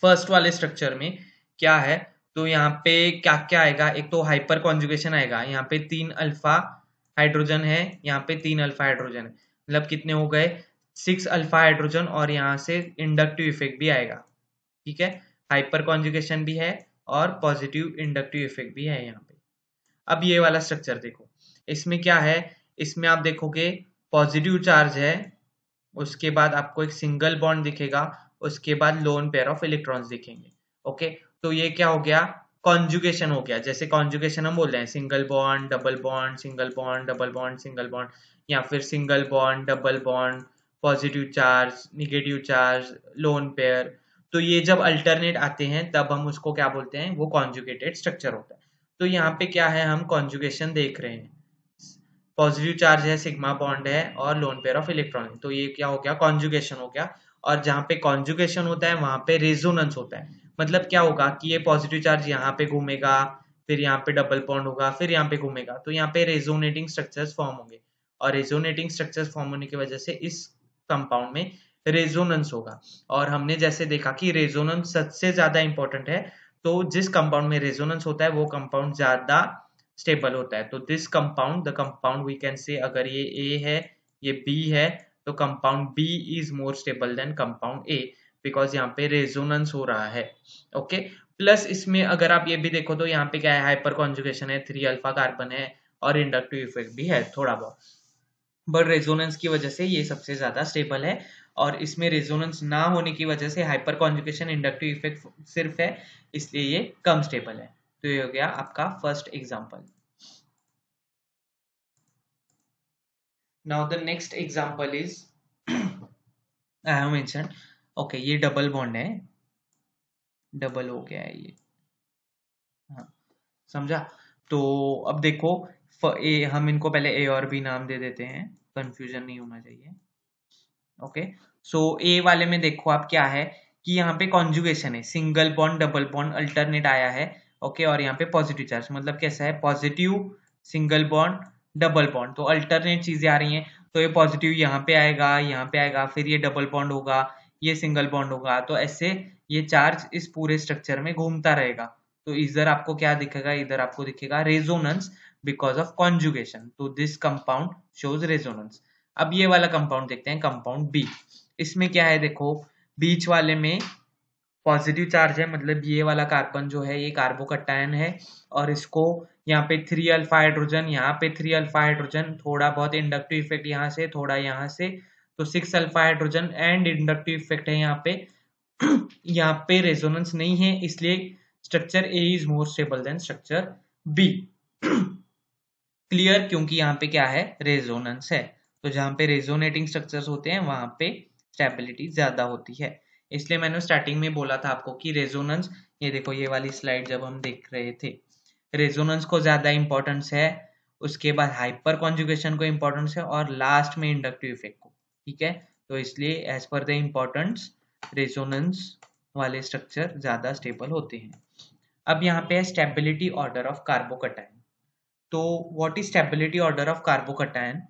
फर्स्ट वाले स्ट्रक्चर में क्या है, तो यहाँ पे क्या क्या आएगा, एक तो हाइपर कॉन्जुगेशन आएगा, यहाँ पे 3 अल्फा हाइड्रोजन है, यहाँ पे 3 अल्फा हाइड्रोजन है, मतलब कितने हो गए, 6 अल्फा हाइड्रोजन, और यहाँ से इंडक्टिव इफेक्ट भी आएगा। ठीक है, हाइपर कॉन्जुगेशन भी है और पॉजिटिव इंडक्टिव इफेक्ट भी है यहाँ पे। अब ये वाला स्ट्रक्चर देखो, इसमें क्या है, इसमें आप देखोगे पॉजिटिव चार्ज है, उसके बाद आपको एक सिंगल बॉन्ड दिखेगा, उसके बाद लोन पेयर ऑफ इलेक्ट्रॉन्स दिखेंगे। ओके, तो ये क्या हो गया, कॉन्जुगेशन हो गया। जैसे कॉन्जुगेशन हम बोल रहे हैं single bond double bond, single bond double bond, single bond, या फिर single bond double bond, positive charge negative charge, lone pair. तो ये जब अल्टरनेट आते हैं तब हम उसको क्या बोलते हैं, वो कॉन्जुगेटेड स्ट्रक्चर होता है। तो यहाँ पे क्या है, हम कॉन्जुगेशन देख रहे हैं, पॉजिटिव चार्ज है, सिग्मा बॉन्ड है और लोन पेयर ऑफ इलेक्ट्रॉन। तो ये क्या हो गया, कॉन्जुगेशन हो गया। और जहां पे कॉन्जुगेशन होता है वहां पे रेजोनेंस होता है। मतलब क्या होगा कि ये पॉजिटिव चार्ज यहाँ पे घूमेगा, फिर यहाँ पे डबल बॉन्ड होगा, फिर यहाँ पे घूमेगा, तो यहाँ पे रेजोनेटिंग स्ट्रक्चर्स फॉर्म होंगे। और रेजोनेटिंग स्ट्रक्चर्स फॉर्म होने की वजह से इस कंपाउंड में रेजोनेंस होगा। और हमने जैसे देखा कि रेजोनेंस सबसे ज्यादा इंपॉर्टेंट है, तो जिस कंपाउंड में रेजोनेंस होता है वो कंपाउंड ज्यादा स्टेबल होता है। तो this compound, the compound we can say, अगर ये ए है ये बी है, तो compound B is more stable than compound A, because यहाँ पे रेजोनेंस हो रहा है। ओके, प्लस इसमें अगर आप ये भी देखो तो यहाँ पे क्या है, हाइपर कॉन्जुगेशन है, 3 अल्फा कार्बन है और इंडक्टिव इफेक्ट भी है थोड़ा बहुत, बट रेजोनेंस की वजह से ये सबसे ज्यादा स्टेबल है। और इसमें रेजोनेंस ना होने की वजह से हाइपर कॉन्जुगेशन, इंडक्टिव इफेक्ट सिर्फ है, इसलिए ये कम स्टेबल है। तो ये हो गया आपका first example. Now the next example is I have mentioned, okay ये डबल बॉन्ड है, डबल हो गया है ये, हाँ समझा। तो अब देखो, हम इनको पहले ए और बी नाम दे देते हैं, कंफ्यूजन नहीं होना चाहिए। ओके, सो ए वाले में देखो आप क्या है कि यहाँ पे कॉन्जुगेशन है, single bond double bond alternate आया है। ओके, और यहाँ पे पॉजिटिव चार्ज, मतलब कैसा है, positive single bond double bond, तो अल्टरनेट चीजें आ रही हैं। तो ये पॉजिटिव यहाँ पे आएगा, यहाँ पे आएगा, फिर ये डबल बॉन्ड होगा, ये सिंगल बॉन्ड होगा, तो ऐसे ये चार्ज इस पूरे स्ट्रक्चर में घूमता रहेगा। तो इधर आपको क्या दिखेगा, इधर आपको दिखेगा रेजोनेंस बिकॉज ऑफ कॉन्जुगेशन, तो दिस कंपाउंड शोज रेजोनेंस। अब ये वाला कंपाउंड देखते हैं, कंपाउंड बी। इसमें क्या है देखो, बीच वाले में पॉजिटिव चार्ज है, मतलब ये वाला कार्बन जो है ये कार्बोकटायन है, और इसको यहाँ पे 3 अल्फा हाइड्रोजन, यहाँ पे 3 अल्फा हाइड्रोजन, थोड़ा बहुत इंडक्टिव इफेक्ट यहाँ से, थोड़ा यहाँ से, तो 6 alpha hydrogen and inductive effect है यहाँ पे। यहाँ पे रेजोनेंस नहीं है, इसलिए structure A is more stable than structure B. Clear, क्योंकि यहाँ पे क्या है, रेजोनेंस है। तो जहां पे रेजोनेटिंग स्ट्रक्चर्स होते हैं वहां पे स्टेबिलिटी ज्यादा होती है। इसलिए मैंने स्टार्टिंग में बोला था आपको कि रेजोनेंस, ये देखो ये वाली स्लाइड जब हम देख रहे थे, रेजोनेंस को ज्यादा इंपॉर्टेंस है, उसके बाद हाइपर कॉन्जुगेशन को इंपॉर्टेंस है, और लास्ट में इंडक्टिव इफेक्ट को। ठीक है, तो इसलिए as per the importance resonance वाले स्ट्रक्चर ज्यादा स्टेबल होते हैं। अब यहाँ पे है स्टेबिलिटी ऑर्डर ऑफ कार्बोकटायन। तो what is stability order of carbocation,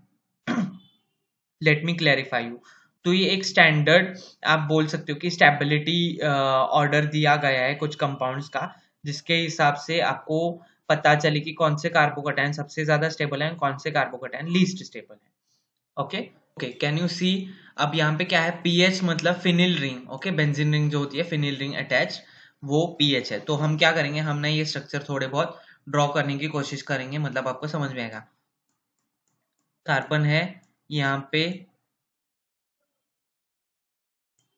let me clarify you. तो ये एक स्टैंडर्ड, आप बोल सकते हो कि स्टेबिलिटी ऑर्डर दिया गया है कुछ कंपाउंड्स का, जिसके हिसाब से आपको पता चले कि कौन से कार्बोकटायन सबसे ज्यादा स्टेबल है, कौन से कार्बोकटायन लीस्ट स्टेबल है। ओके ओके, कैन यू सी। अब यहाँ पे क्या है, पीएच मतलब phenyl ring. Okay, benzene ring जो होती है फिनिल रिंग अटैच, वो पीएच है। तो हम क्या करेंगे, हम ना ये स्ट्रक्चर थोड़े बहुत ड्रॉ करने की कोशिश करेंगे, मतलब आपको समझ में आएगा। कार्बन है यहाँ पे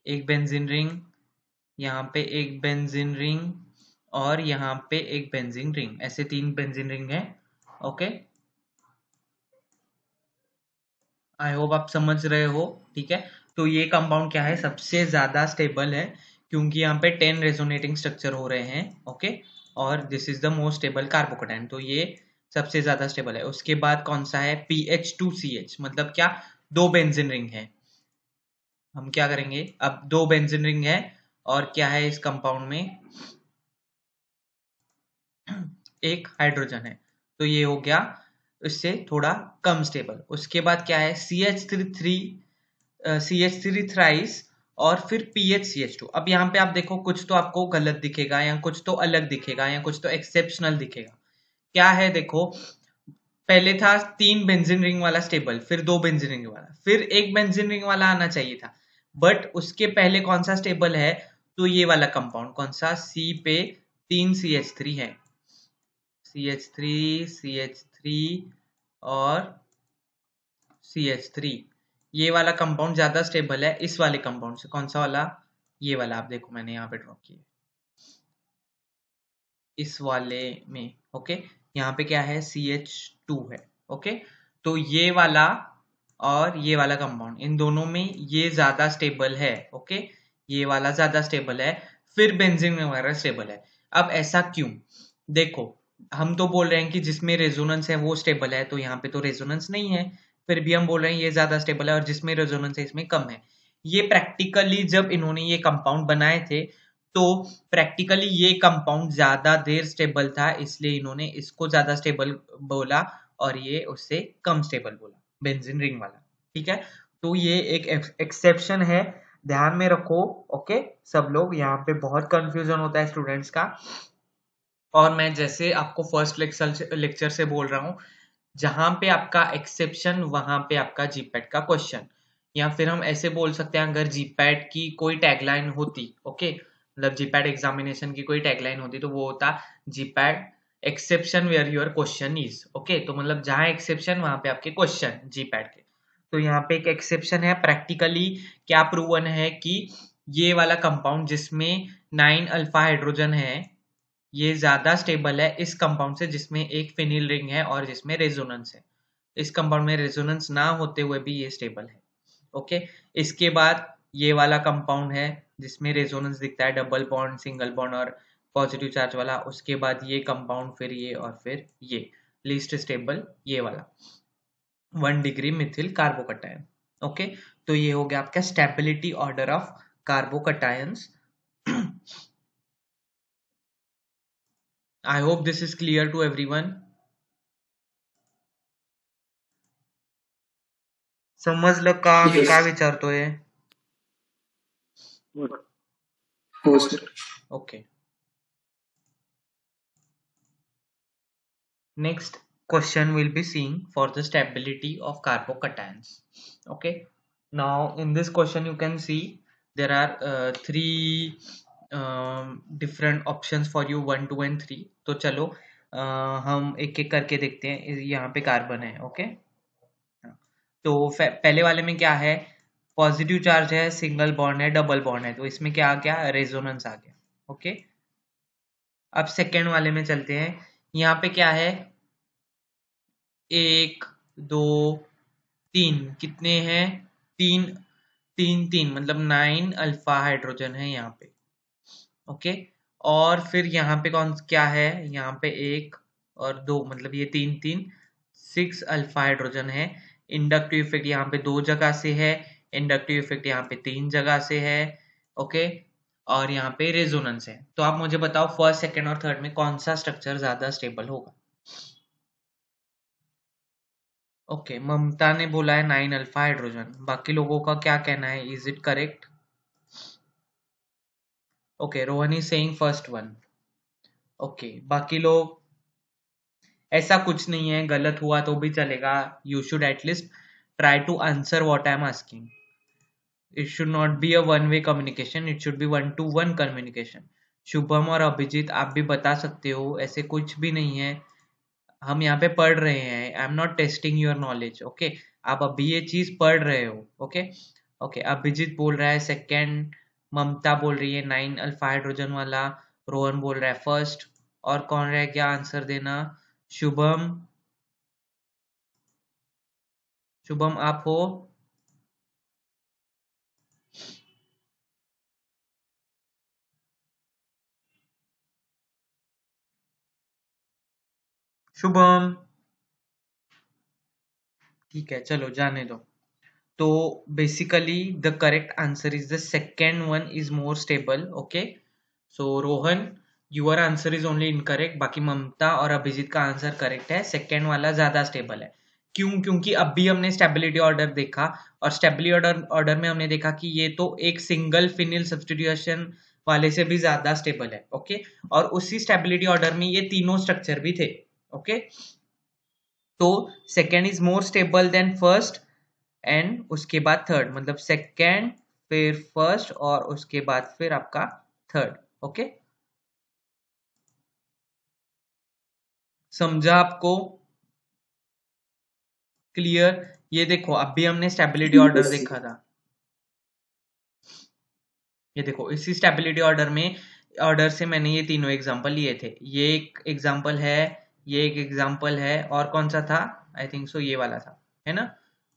एक बेंजीन रिंग, यहाँ पे एक बेंजीन रिंग, और यहाँ पे एक बेंजीन रिंग, ऐसे 3 बेंजीन रिंग है। ओके, आई होप आप समझ रहे हो। ठीक है, तो ये कंपाउंड क्या है, सबसे ज्यादा स्टेबल है, क्योंकि यहाँ पे 10 रेजोनेटिंग स्ट्रक्चर हो रहे हैं। ओके, और this is the most stable carbocation, तो ये सबसे ज्यादा स्टेबल है। उसके बाद कौन सा है, PH2CH, मतलब क्या, 2 बेंजीन रिंग है। हम क्या करेंगे, अब 2 बेंजीन रिंग है, और क्या है इस कंपाउंड में, एक हाइड्रोजन है, तो ये हो गया इससे थोड़ा कम स्टेबल। उसके बाद क्या है, CH3 थ्राइस, और फिर PHCH2। अब यहाँ पे आप देखो, कुछ तो आपको गलत दिखेगा, या कुछ तो अलग दिखेगा, या कुछ तो एक्सेप्शनल दिखेगा। क्या है देखो, पहले था 3 बेंजीन रिंग वाला स्टेबल, फिर 2 बेंजीन रिंग वाला, फिर एक बेंजीन रिंग वाला आना चाहिए था, बट उसके पहले कौन सा स्टेबल है, तो ये वाला कंपाउंड, कौन सा, C पे 3 CH3 है, CH3 और CH3, ये वाला कंपाउंड ज्यादा स्टेबल है इस वाले कंपाउंड से। कौन सा वाला, ये वाला, आप देखो मैंने यहाँ पे ड्रॉ किया इस वाले में। ओके, यहाँ पे क्या है, CH2 है। ओके, तो ये वाला और ये वाला कंपाउंड, इन दोनों में ये ज्यादा स्टेबल है। ओके, ये वाला ज्यादा स्टेबल है, फिर बेंजीन वगैरह स्टेबल है। अब ऐसा क्यों, देखो हम तो बोल रहे हैं कि जिसमें रेजोनेंस है वो स्टेबल है, तो यहाँ पे तो रेजोनेंस नहीं है, फिर भी हम बोल रहे हैं ये ज्यादा स्टेबल है, और जिसमें रेजोनेंस है इसमें कम है। ये प्रैक्टिकली जब इन्होंने ये कंपाउंड बनाए थे, तो प्रैक्टिकली ये कंपाउंड ज्यादा देर स्टेबल था, इसलिए इन्होंने इसको ज्यादा स्टेबल बोला और ये उससे कम स्टेबल बोला, बेंजीन रिंग वाला। ठीक है, तो ये एक एक्सेप्शन है, ध्यान में रखो। ओके, सब लोग, यहाँ पे बहुत कंफ्यूजन होता है स्टूडेंट्स का, और मैं जैसे आपको फर्स्ट लेक्चर से बोल रहा हूँ, जहां पे आपका एक्सेप्शन वहां पे आपका जीपैट का क्वेश्चन। या फिर हम ऐसे बोल सकते हैं, अगर जीपैट की कोई टैगलाइन होती, ओके, मतलब जीपैट एग्जामिनेशन की कोई टैगलाइन होती, तो वो होता GPAT exception where your question is. Okay, तो मतलब जहां एक्सेप्शन वहां पे आपके क्वेश्चन जीपैट के। तो यहाँ पे एक एक्सेप्शन है, प्रैक्टिकली क्या प्रूवन है कि ये वाला कंपाउंड जिसमें 9 अल्फा हाइड्रोजन है, ये ज्यादा स्टेबल है इस कंपाउंड से जिसमें एक फिनिल रिंग है और जिसमें रेजोनेंस है। इस कंपाउंड में रेजोनेंस ना होते हुए भी ये स्टेबल है। ओके, इसके बाद ये वाला कंपाउंड है जिसमें रेजोनेंस दिखता है, डबल बॉन्ड, सिंगल बॉन्ड और पॉजिटिव चार्ज वाला। उसके बाद ये कंपाउंड, फिर ये, और फिर ये लीस्ट स्टेबल ये वाला 1 डिग्री मिथिल कार्बोकटायन। ओके, तो ये हो गया आपका stability order of carbocations. I hope this is clear to everyone. समजलं का मी काय Yes. विचारतोय? हो sir. Okay. Next question we'll be seeing for the stability of carbocations. Okay. Now in this question you can see there are three different options for you, 1, 2 and 3. तो चलो हम एक एक करके देखते हैं। यहाँ पे कार्बन है, ओके। तो पहले वाले में क्या है, पॉजिटिव चार्ज है, सिंगल बॉन्ड है, डबल बॉन्ड है, तो इसमें क्या आ गया, रेजोनेंस आ गया। ओके, अब सेकेंड वाले में चलते हैं। यहाँ पे क्या है, 1, 2, 3, कितने हैं, तीन, तीन तीन, मतलब 9 अल्फा हाइड्रोजन है यहाँ पे। ओके, और फिर यहाँ पे कौन क्या है, यहाँ पे 1 और 2, मतलब ये 3 3, 6 अल्फा हाइड्रोजन है। इंडक्टिव इफेक्ट यहाँ पे 2 जगह से है, इंडक्टिव इफेक्ट यहाँ पे 3 जगह से है। ओके, और यहाँ पे रेजोनेंस है। तो आप मुझे बताओ फर्स्ट, सेकंड और थर्ड में कौन सा स्ट्रक्चर ज्यादा स्टेबल होगा। ओके, ममता ने बोला है 9 अल्फा हाइड्रोजन, बाकी लोगों का क्या कहना है, is it correct? Okay, Rohan is saying first one. Okay, बाकी लोग, ऐसा कुछ नहीं है, गलत हुआ तो भी चलेगा, you should at least try to answer what I am asking. It should not be a one way communication, it should be 1-to-1 communication. Shubham और अभिजीत आप भी बता सकते हो, ऐसे कुछ भी नहीं है, हम यहाँ पे पढ़ रहे हैं, I am not testing your knowledge. Okay, आप अभी ये चीज पढ़ रहे हो। ओके, ओके, अभिजीत बोल रहा है सेकंड, ममता बोल रही है 9 अल्फा हाइड्रोजन वाला, रोहन बोल रहा है फर्स्ट, और कौन रह गया आंसर देना, शुभम। शुभम आप हो? शुभम, ठीक है, चलो जाने दो। तो basically the correct answer is the second one is more stable. Okay, so Rohan, your answer is only incorrect, बाकी ममता और अभिजीत का आंसर करेक्ट है, सेकेंड वाला ज्यादा स्टेबल है। क्यों? क्योंकि अभी हमने स्टेबिलिटी ऑर्डर देखा, और स्टेबिलिटी ऑर्डर में हमने देखा कि ये तो एक सिंगल फिनिल सब्स्टिट्यूशन वाले से भी ज्यादा स्टेबल है। ओके, और उसी स्टेबिलिटी ऑर्डर में ये तीनों स्ट्रक्चर भी थे। ओके, तो second is more stable than first, and उसके बाद थर्ड, मतलब सेकेंड फिर फर्स्ट और उसके बाद फिर आपका थर्ड। ओके, समझा आपको? क्लियर? ये देखो अभी हमने स्टेबिलिटी ऑर्डर Yes. देखा था, ये देखो इसी स्टेबिलिटी ऑर्डर से मैंने ये तीनों एग्जांपल लिए थे। ये एक एग्जांपल है, ये एक एग्जांपल है, और कौन सा था, आई थिंक सो ये वाला था, है ना?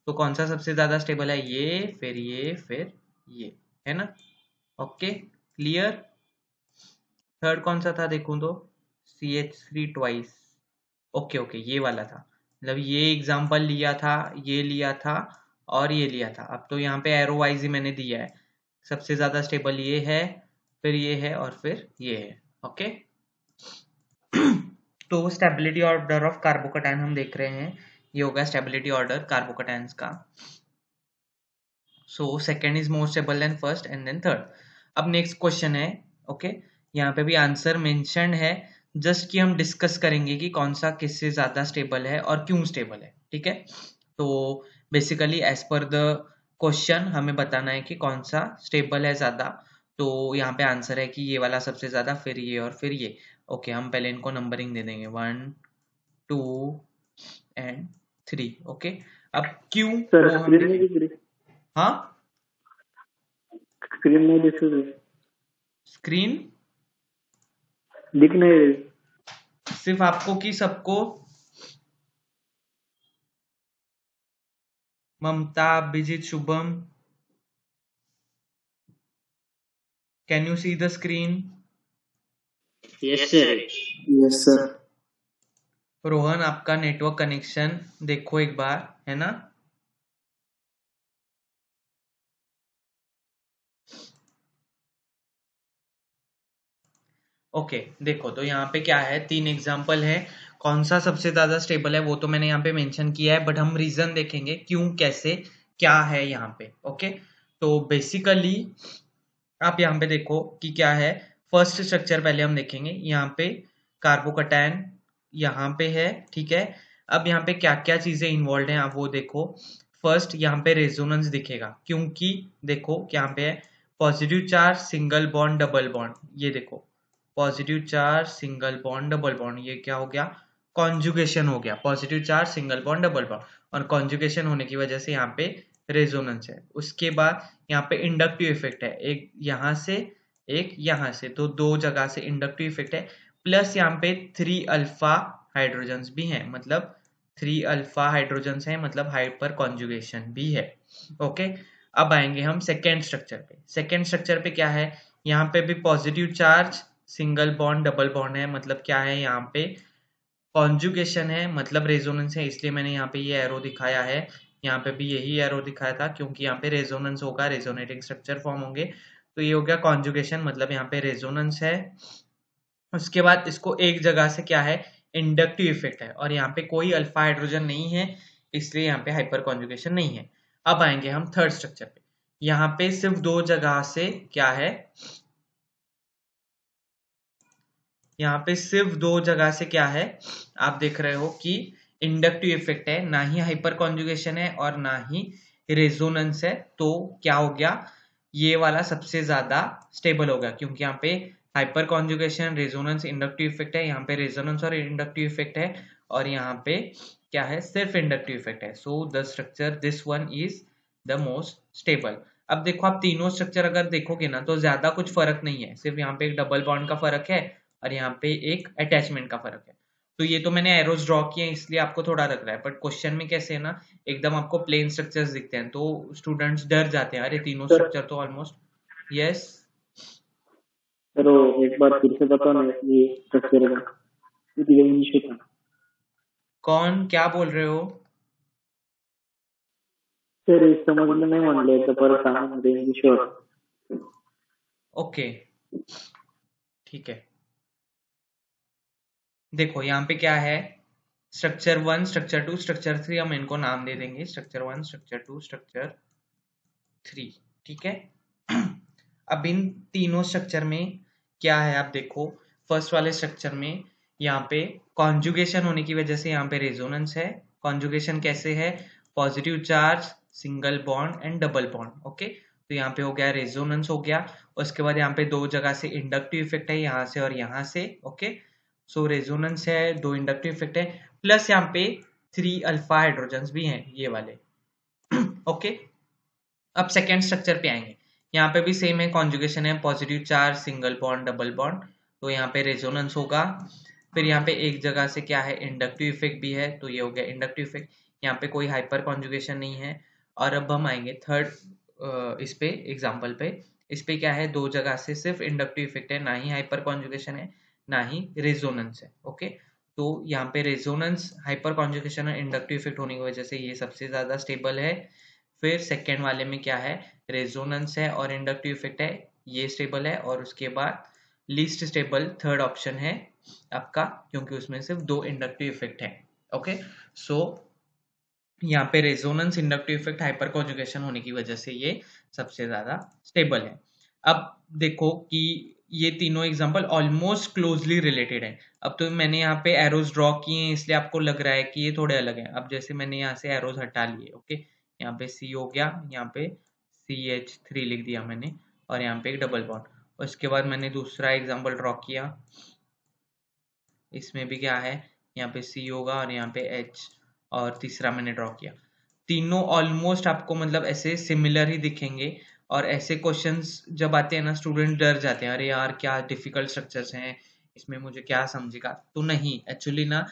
तो कौन सा सबसे ज्यादा स्टेबल है, ये फिर ये, है ना? Okay, clear? थर्ड कौन सा था देखूं तो, CH3 ट्वाइस। ओके ओके, ये वाला था, मतलब ये एग्जाम्पल लिया था, ये लिया था और ये लिया था। अब तो यहाँ पे एरो वाइज ही मैंने दिया है, सबसे ज्यादा स्टेबल ये है, फिर ये है और फिर ये है। ओके तो स्टेबिलिटी ऑर्डर ऑफ कार्बोकैटायन हम देख रहे हैं, ये होगा स्टेबिलिटी ऑर्डर कार्बोकैटायंस का। So second is more stable than first and then third. अब नेक्स्ट क्वेश्चन है, ओके यहाँ पे भी आंसर मेंशन है, जस्ट कि हम डिस्कस करेंगे कि कौन सा किससे ज्यादा स्टेबल है और क्यों स्टेबल है। ठीक है, तो basically as per the question हमें बताना है कि कौन सा स्टेबल है ज्यादा। तो यहाँ पे आंसर है कि ये वाला सबसे ज्यादा, फिर ये और फिर ये। ओके हम पहले इनको नंबरिंग दे देंगे 1 2 एंड 3। ओके अब क्यों सर वो हम स्क्रीन नहीं दिख रही, हाँ स्क्रीन नहीं दिख रही, स्क्रीन दिख नहीं रही। सिर्फ आपको कि सबको? Mamta, Abhijit, Shubham, can you see the screen? Yes sir. Yes sir. Rohan आपका नेटवर्क कनेक्शन देखो एक बार, है ना? ओके देखो, तो यहाँ पे क्या है, 3 एग्जाम्पल है, कौन सा सबसे ज्यादा स्टेबल है वो तो मैंने यहाँ पे मेंशन किया है, बट हम रीजन देखेंगे क्यों, कैसे, क्या है यहाँ पे। ओके तो बेसिकली आप यहाँ पे देखो कि क्या है। फर्स्ट स्ट्रक्चर पहले हम देखेंगे, यहाँ पे कार्बोकैटायन यहाँ पे है, ठीक है। अब यहाँ पे क्या क्या चीजें इन्वॉल्व हैं आप वो देखो। फर्स्ट यहाँ पे रेजोनेंस दिखेगा, क्योंकि देखो यहाँ पे है positive charge single bond double bond, ये देखो positive charge single bond double bond, ये क्या हो गया, कॉन्जुगेशन हो गया, positive charge single bond double bond, और कॉन्जुगेशन होने की वजह से यहाँ पे रेजोनेंस है। उसके बाद यहाँ पे इंडक्टिव इफेक्ट है, एक यहाँ से एक यहाँ से, तो दो जगह से इंडक्टिव इफेक्ट है। प्लस यहाँ पे 3 अल्फा हाइड्रोजन्स भी हैं, मतलब 3 अल्फा हाइड्रोजन्स हैं, मतलब हाइपर कॉन्जुगेशन भी है। ओके अब आएंगे हम सेकेंड स्ट्रक्चर पे। सेकेंड स्ट्रक्चर पे क्या है, यहाँ पे भी positive charge single bond double bond है, मतलब क्या है यहाँ पे कॉन्जुगेशन है, मतलब रेजोनेंस है, इसलिए मैंने यहाँ पे ये एरो दिखाया है। यहाँ पे भी यही एरो दिखाया था, क्योंकि यहाँ पे रेजोनेंस होगा, रेजोनेटिंग स्ट्रक्चर फॉर्म होंगे, तो ये हो गया कॉन्जुगेशन, मतलब यहाँ पे रेजोनेंस है। उसके बाद इसको एक जगह से क्या है, इंडक्टिव इफेक्ट है, और यहाँ पे कोई अल्फा हाइड्रोजन नहीं है, इसलिए यहाँ पे हाइपर कॉन्जुगेशन नहीं है। अब आएंगे हम थर्ड स्ट्रक्चर पे, यहाँ पे सिर्फ दो जगह से क्या है, यहाँ पे सिर्फ दो जगह से क्या है, आप देख रहे हो कि इंडक्टिव इफेक्ट है, ना ही हाइपर कॉन्जुगेशन है और ना ही रेजोनेंस है। तो क्या हो गया, ये वाला सबसे ज्यादा स्टेबल होगा, क्योंकि यहाँ पे hyper conjugation, resonance, inductive effect है, यहाँ पे रेजोनेंस और इंडक्टिव इफेक्ट है, और यहाँ पे क्या है, सिर्फ इंडक्टिव इफेक्ट है। So the structure this one is the most stable. अब देखो आप तीनों स्ट्रक्चर अगर देखोगे ना, तो ज्यादा कुछ फर्क नहीं है, सिर्फ यहाँ पे एक डबल बॉन्ड का फर्क है और यहाँ पे एक अटैचमेंट का फर्क है। तो ये तो मैंने एरोज ड्रॉ किए हैं, इसलिए आपको थोड़ा लग रहा है, बट क्वेश्चन में कैसे है ना, एकदम आपको प्लेन स्ट्रक्चर्स दिखते हैं, तो स्टूडेंट्स डर जाते हैं, अरे तीनों सर स्ट्रक्चर तो ऑलमोस्ट। यस सर वो एक बार फिर से बताओ ना, ये स्ट्रक्चर का इशू था। कौन क्या बोल रहे हो? सर इस समजलं नाही म्हणले तर परत सांगा मध्ये इशू होता। ओके ठीक है, देखो यहाँ पे क्या है, स्ट्रक्चर 1 स्ट्रक्चर 2 स्ट्रक्चर 3, हम इनको नाम दे देंगे स्ट्रक्चर 1 स्ट्रक्चर 2 स्ट्रक्चर 3, ठीक है। अब इन तीनों स्ट्रक्चर में क्या है, आप देखो फर्स्ट वाले स्ट्रक्चर में यहाँ पे कॉन्जुगेशन होने की वजह से यहाँ पे रेजोनेंस है। कॉन्जुगेशन कैसे है, positive charge single bond and double bond. Okay तो यहाँ पे हो गया रेजोनेंस हो गया, उसके बाद यहाँ पे दो जगह से इंडक्टिव इफेक्ट है, यहाँ से और यहाँ से। ओके सो रेजोनेंस है, दो इंडक्टिव इफेक्ट है, प्लस यहाँ पे 3 अल्फा हाइड्रोजन्स भी हैं ये वाले। ओके अब सेकेंड स्ट्रक्चर पे आएंगे, यहाँ पे भी सेम है, कॉन्जुगेशन है, positive charge single bond double bond, तो यहाँ पे रेजोनेंस होगा। फिर यहाँ पे एक जगह से क्या है, इंडक्टिव इफेक्ट भी है, तो ये हो गया इंडक्टिव इफेक्ट, यहाँ पे कोई हाइपर कॉन्जुगेशन नहीं है। और अब हम आएंगे थर्ड इस पे एग्जाम्पल पे, इस पे क्या है, दो जगह से सिर्फ इंडक्टिव इफेक्ट है, ना ही हाइपर कॉन्जुगेशन है, ना ही रेजोनेंस है। ओके, तो यहाँ पे रेजोनेंस हाइपर कॉन्जुगेशन और इंडक्टिव इफेक्ट होने की वजह से ये सबसे ज्यादा स्टेबल है। फिर सेकेंड वाले में क्या है, रेजोनेंस है और इंडक्टिव इफेक्ट है, ये स्टेबल है। और उसके बाद लीस्ट स्टेबल थर्ड ऑप्शन है आपका, क्योंकि उसमें सिर्फ 2 इंडक्टिव इफेक्ट है। ओके, सो यहाँ पे resonance, inductive effect, hyper conjugation होने की वजह से ये सबसे ज्यादा स्टेबल है। अब देखो कि ये तीनों एग्जांपल ऑलमोस्ट क्लोजली रिलेटेड है। अब तो मैंने यहाँ पे एरोज ड्रॉ किए हैं, इसलिए आपको लग रहा है कि ये थोड़े अलग हैं। अब जैसे मैंने यहाँ से एरोज हटा लिए, ओके, यहाँ पे C हो गया, यहाँ पे CH3 लिख दिया मैंने, और यहाँ पे एक डबल बॉन्ड। उसके बाद मैंने दूसरा एग्जाम्पल ड्रॉ किया, इसमें भी क्या है, यहाँ पे C होगा और यहाँ पे H, और तीसरा मैंने ड्रॉ किया। तीनों ऑलमोस्ट आपको मतलब ऐसे सिमिलर ही दिखेंगे। और ऐसे क्वेश्चंस जब आते हैं ना, स्टूडेंट डर जाते हैं, अरे यार क्या डिफिकल्ट स्ट्रक्चर्स हैं, इसमें मुझे क्या समझेगा। तो नहीं, एक्चुअली ना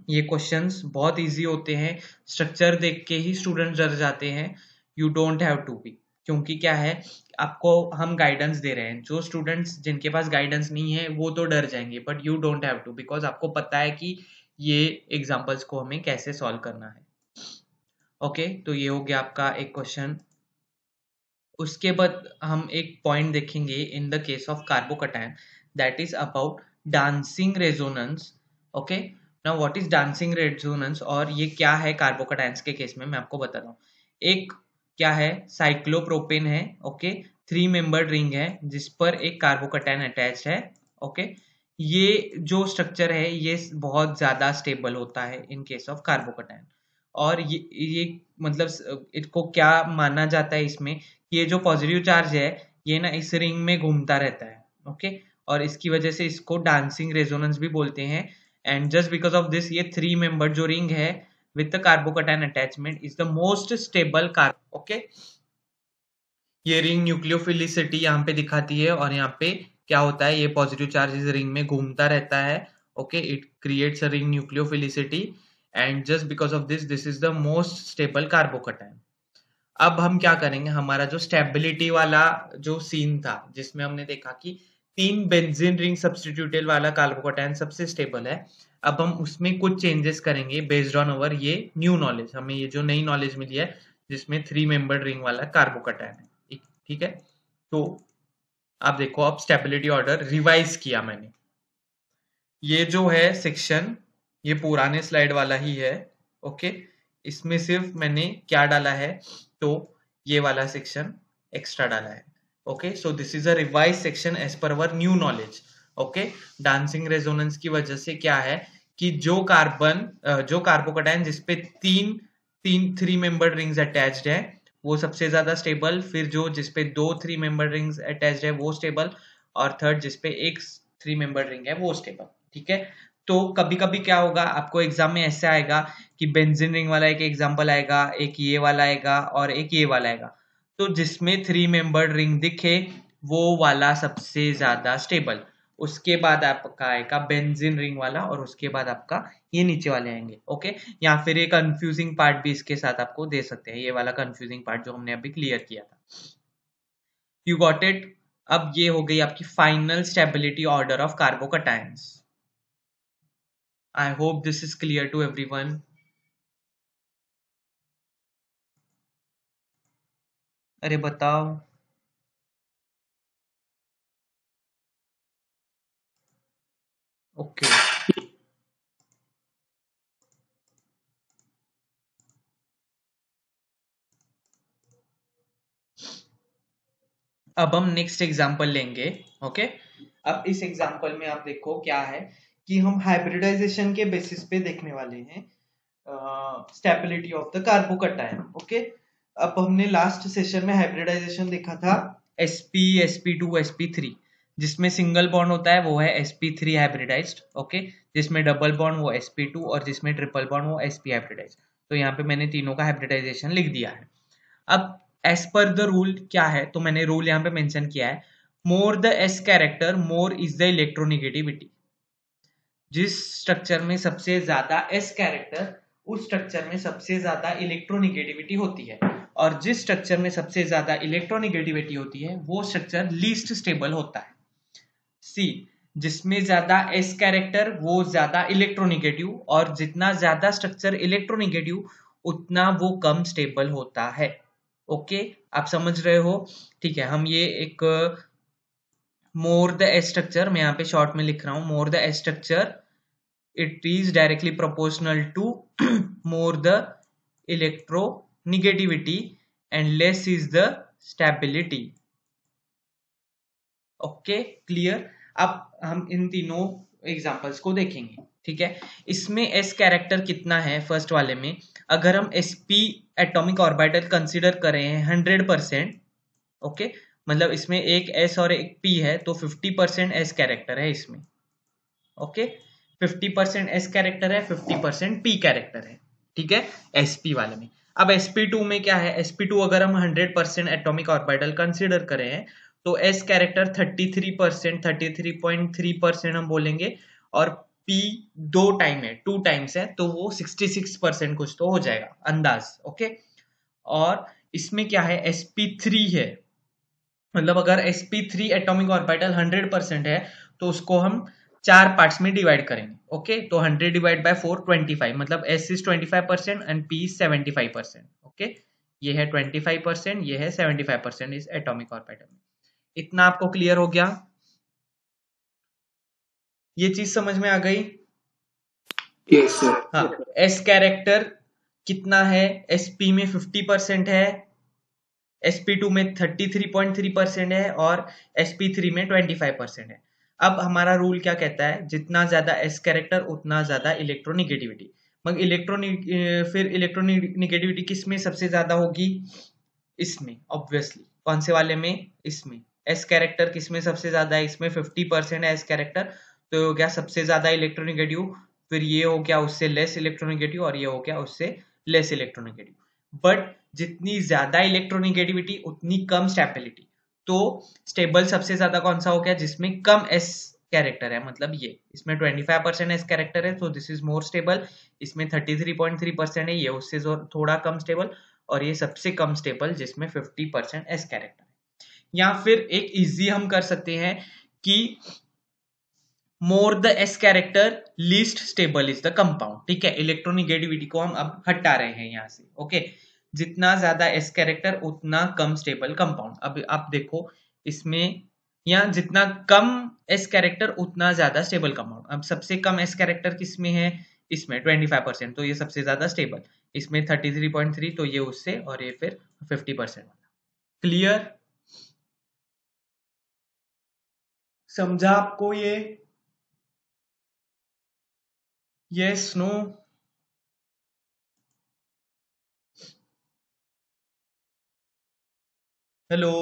ये क्वेश्चंस बहुत इजी होते हैं, स्ट्रक्चर देख के ही स्टूडेंट डर जाते हैं। You don't have to be, क्योंकि क्या है, आपको हम गाइडेंस दे रहे हैं। जो स्टूडेंट्स जिनके पास गाइडेंस नहीं है वो तो डर जाएंगे, but you don't have to, because आपको पता है कि ये एग्जाम्पल्स को हमें कैसे सॉल्व करना है। ओके, तो ये हो गया आपका एक क्वेश्चन। उसके बाद हम एक पॉइंट देखेंगे in the case of carbocation, that is about dancing resonance. Okay, now what is dancing resonance और ये क्या है कार्बोकैटायंस के केस में, मैं आपको बताता हूँ। एक क्या है, साइक्लोप्रोपेन है, ओके, 3 मेंबर्ड रिंग है जिस पर एक कार्बोकैटायन अटैच है। ओके, ये जो स्ट्रक्चर है ये बहुत ज्यादा स्टेबल होता है इन केस ऑफ कार्बोकैटायन। और ये मतलब इसको क्या माना जाता है इसमें, ये जो पॉजिटिव चार्ज है ये ना इस रिंग में घूमता रहता है। ओके, और इसकी वजह से इसको डांसिंग रेजोनेंस भी बोलते हैं। And just because of this, ये 3 मेंबर जो रिंग है with the carbocation attachment is the most stable carb. Okay, ये रिंग न्यूक्लियोफिलिसिटी यहाँ पे दिखाती है, और यहाँ पे क्या होता है, ये पॉजिटिव चार्ज इस रिंग में घूमता रहता है। Okay, it creates a ring nucleophilicity, and just because of this, this is the most stable carbocation. अब हम क्या करेंगे, हमारा जो स्टेबिलिटी वाला जो सीन था जिसमें हमने देखा कि 3 बेंजीन रिंग सब्स्टिट्यूटेड वाला कार्बोकैटायन सबसे स्टेबल है, अब हम उसमें कुछ चेंजेस करेंगे बेस्ड ऑन अवर ये न्यू नॉलेज, हमें ये जो नई नॉलेज मिली है जिसमें 3 मेंबर्ड रिंग वाला कार्बोकैटायन है। ठीक है, तो आप देखो, अब स्टेबिलिटी ऑर्डर रिवाइज किया मैंने। ये जो है सेक्शन, ये पुराने स्लाइड वाला ही है। ओके, इसमें सिर्फ मैंने क्या डाला है, तो ये वाला सेक्शन एक्स्ट्रा डाला है। Okay, so this is a revise section as per our new knowledge. Okay, dancing resonance की वजह से क्या है कि जो कार्बोकैटायन जिसपे 3 मेंबर्ड रिंग्स अटैच्ड है वो सबसे ज्यादा स्टेबल, फिर जो जिसपे 2 3 मेंबर्ड रिंग्स अटैच्ड है वो स्टेबल, और थर्ड जिसपे एक 3 मेंबर्ड रिंग है वो स्टेबल। ठीक है, तो कभी कभी क्या होगा, आपको एग्जाम में ऐसे आएगा कि बेंजीन रिंग वाला एक एग्जांपल आएगा, एक ये वाला आएगा और एक ये वाला आएगा। तो जिसमें 3 मेंबर्ड रिंग दिखे वो वाला सबसे ज्यादा स्टेबल, उसके बाद आपका आएगा बेंजीन रिंग वाला, और उसके बाद आपका ये नीचे वाले आएंगे। ओके, या फिर एक कंफ्यूजिंग पार्ट भी इसके साथ आपको दे सकते हैं, ये वाला कंफ्यूजिंग पार्ट जो हमने अभी क्लियर किया था। You got it. अब ये हो गई आपकी final stability order of carbocations. I hope this is clear to everyone. अरे बताओ। ओके, अब हम नेक्स्ट एग्जांपल लेंगे। ओके, अब इस एग्जांपल में आप देखो क्या है कि हम हाइब्रिडाइजेशन के बेसिस पे देखने वाले हैं stability of the carbocation. Okay, अब हमने लास्ट सेशन में हाइब्रिडाइजेशन देखा था sp sp2 sp3, जिसमें सिंगल बॉन्ड होता है वो है sp3 हाइब्रिडाइज्ड। ओके, जिसमें डबल बॉन्ड वो sp2, और जिसमें ट्रिपल बॉन्ड वो sp हाइब्रिडाइज्ड। तो यहाँ पे मैंने तीनों का हाइब्रिडाइजेशन लिख दिया है। अब एज पर द रूल क्या है, तो मैंने रूल यहाँ पे मेंशन किया है, more the s character more is the electronegativity. जिस स्ट्रक्चर में सबसे ज्यादा s कैरेक्टर, उस स्ट्रक्चर में सबसे ज्यादा इलेक्ट्रोनिगेटिविटी होती है, और जिस स्ट्रक्चर में सबसे ज्यादा इलेक्ट्रोनिगेटिविटी होती है वो स्ट्रक्चर लीस्ट स्टेबल होता है। सी, जिसमें ज्यादा एस कैरेक्टर वो ज्यादा इलेक्ट्रोनिगेटिव, और जितना ज्यादा स्ट्रक्चर इलेक्ट्रोनिगेटिव उतना वो कम स्टेबल होता है। ओके, आप समझ रहे हो? ठीक है, हम ये एक मोर द एस स्ट्रक्चर, मैं यहाँ पे शॉर्ट में लिख रहा हूं, more the S structure it is directly proportional to more the electronegativity and less is the stability। Okay, clear? अब हम इन तीनों एग्जांपल्स को देखेंगे। ठीक है, इसमें एस कैरेक्टर कितना है फर्स्ट वाले में, अगर हम sp एटॉमिक ऑर्बिटल कंसीडर करें 100%, ओके, मतलब इसमें एक s और एक p है, तो 50% s कैरेक्टर है इसमें। ओके, 50% एस कैरेक्टर है, 50% पी कैरेक्टर है। ठीक है, sp वाले में। अब sp2 में क्या है, sp2 अगर हम 100% एटॉमिक ऑर्बिटल कंसीडर करें हैं, तो s कैरेक्टर 33%, 33.3% हम बोलेंगे, और p दो टाइम है, 2 टाइम्स है, तो वो 66% कुछ तो हो जाएगा अंदाज। ओके, और इसमें क्या है, sp3 है, मतलब अगर sp3 एटॉमिक ऑर्बिटल 100% है, तो उसको हम 4 पार्ट्स में डिवाइड करेंगे। ओके, तो 100 डिवाइड बाय 4 25, मतलब s is 25% and p is 75%। Okay, ये है 25%, ये है 75% इस एटॉमिक ऑर्बिटल में। इतना आपको क्लियर हो गया? ये चीज समझ में आ गई? Yes sir. हाँ, s कैरेक्टर कितना है, sp में 50% है, sp2 में 33.3% है, और sp3 में 25% है। अब हमारा रूल क्या कहता है, जितना ज्यादा s कैरेक्टर उतना ज्यादा इलेक्ट्रोनिगेटिविटी। मगर फिर इलेक्ट्रोनिगेटिविटी किस में सबसे ज्यादा होगी? इसमें, ऑब्वियसली। कौन से वाले में? इसमें। s कैरेक्टर किस में सबसे ज्यादा है? इसमें 50% है s कैरेक्टर, तो हो गया सबसे ज्यादा इलेक्ट्रोनिगेटिव। फिर ये हो गया उससे लेस इलेक्ट्रोनिगेटिव, और ये हो गया उससे लेस इलेक्ट्रोनिगेटिव। बट जितनी ज्यादा इलेक्ट्रोनिगेटिविटी उतनी कम स्टेबिलिटी। तो स्टेबल सबसे ज्यादा कौन सा हो गया? जिसमें कम एस कैरेक्टर है, मतलब ये, इसमें 25% एस कैरेक्टर है, तो दिस इज मोर स्टेबल। इसमें 33.3% है, ये उससे थोड़ा कम स्टेबल, और ये सबसे कम स्टेबल जिसमें 50% एस कैरेक्टर है। या फिर एक इजी हम कर सकते हैं कि more the S character least stable is the compound. ठीक है, इलेक्ट्रोनिगेटिविटी को हम अब हटा रहे हैं यहां से। ओके, जितना ज्यादा एस कैरेक्टर उतना कम स्टेबल कंपाउंड। अब आप देखो इसमें, या जितना कम एस कैरेक्टर उतना ज्यादा स्टेबल कंपाउंड। अब सबसे कम एस कैरेक्टर किस में है? इसमें 25%, तो ये सबसे ज्यादा स्टेबल। इसमें 33.3, तो ये उससे, और ये फिर 50%। क्लियर? समझा आपको ये? Yes, no? Hello?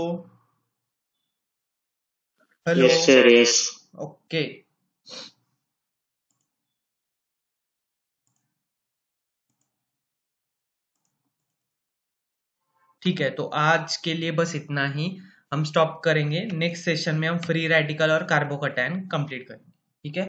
Hello? Yes sir, yes. Okay, ठीक है, तो आज के लिए बस इतना ही। हम स्टॉप करेंगे, नेक्स्ट सेशन में हम फ्री रेडिकल और कार्बोकैटायन कंप्लीट करेंगे। ठीक है।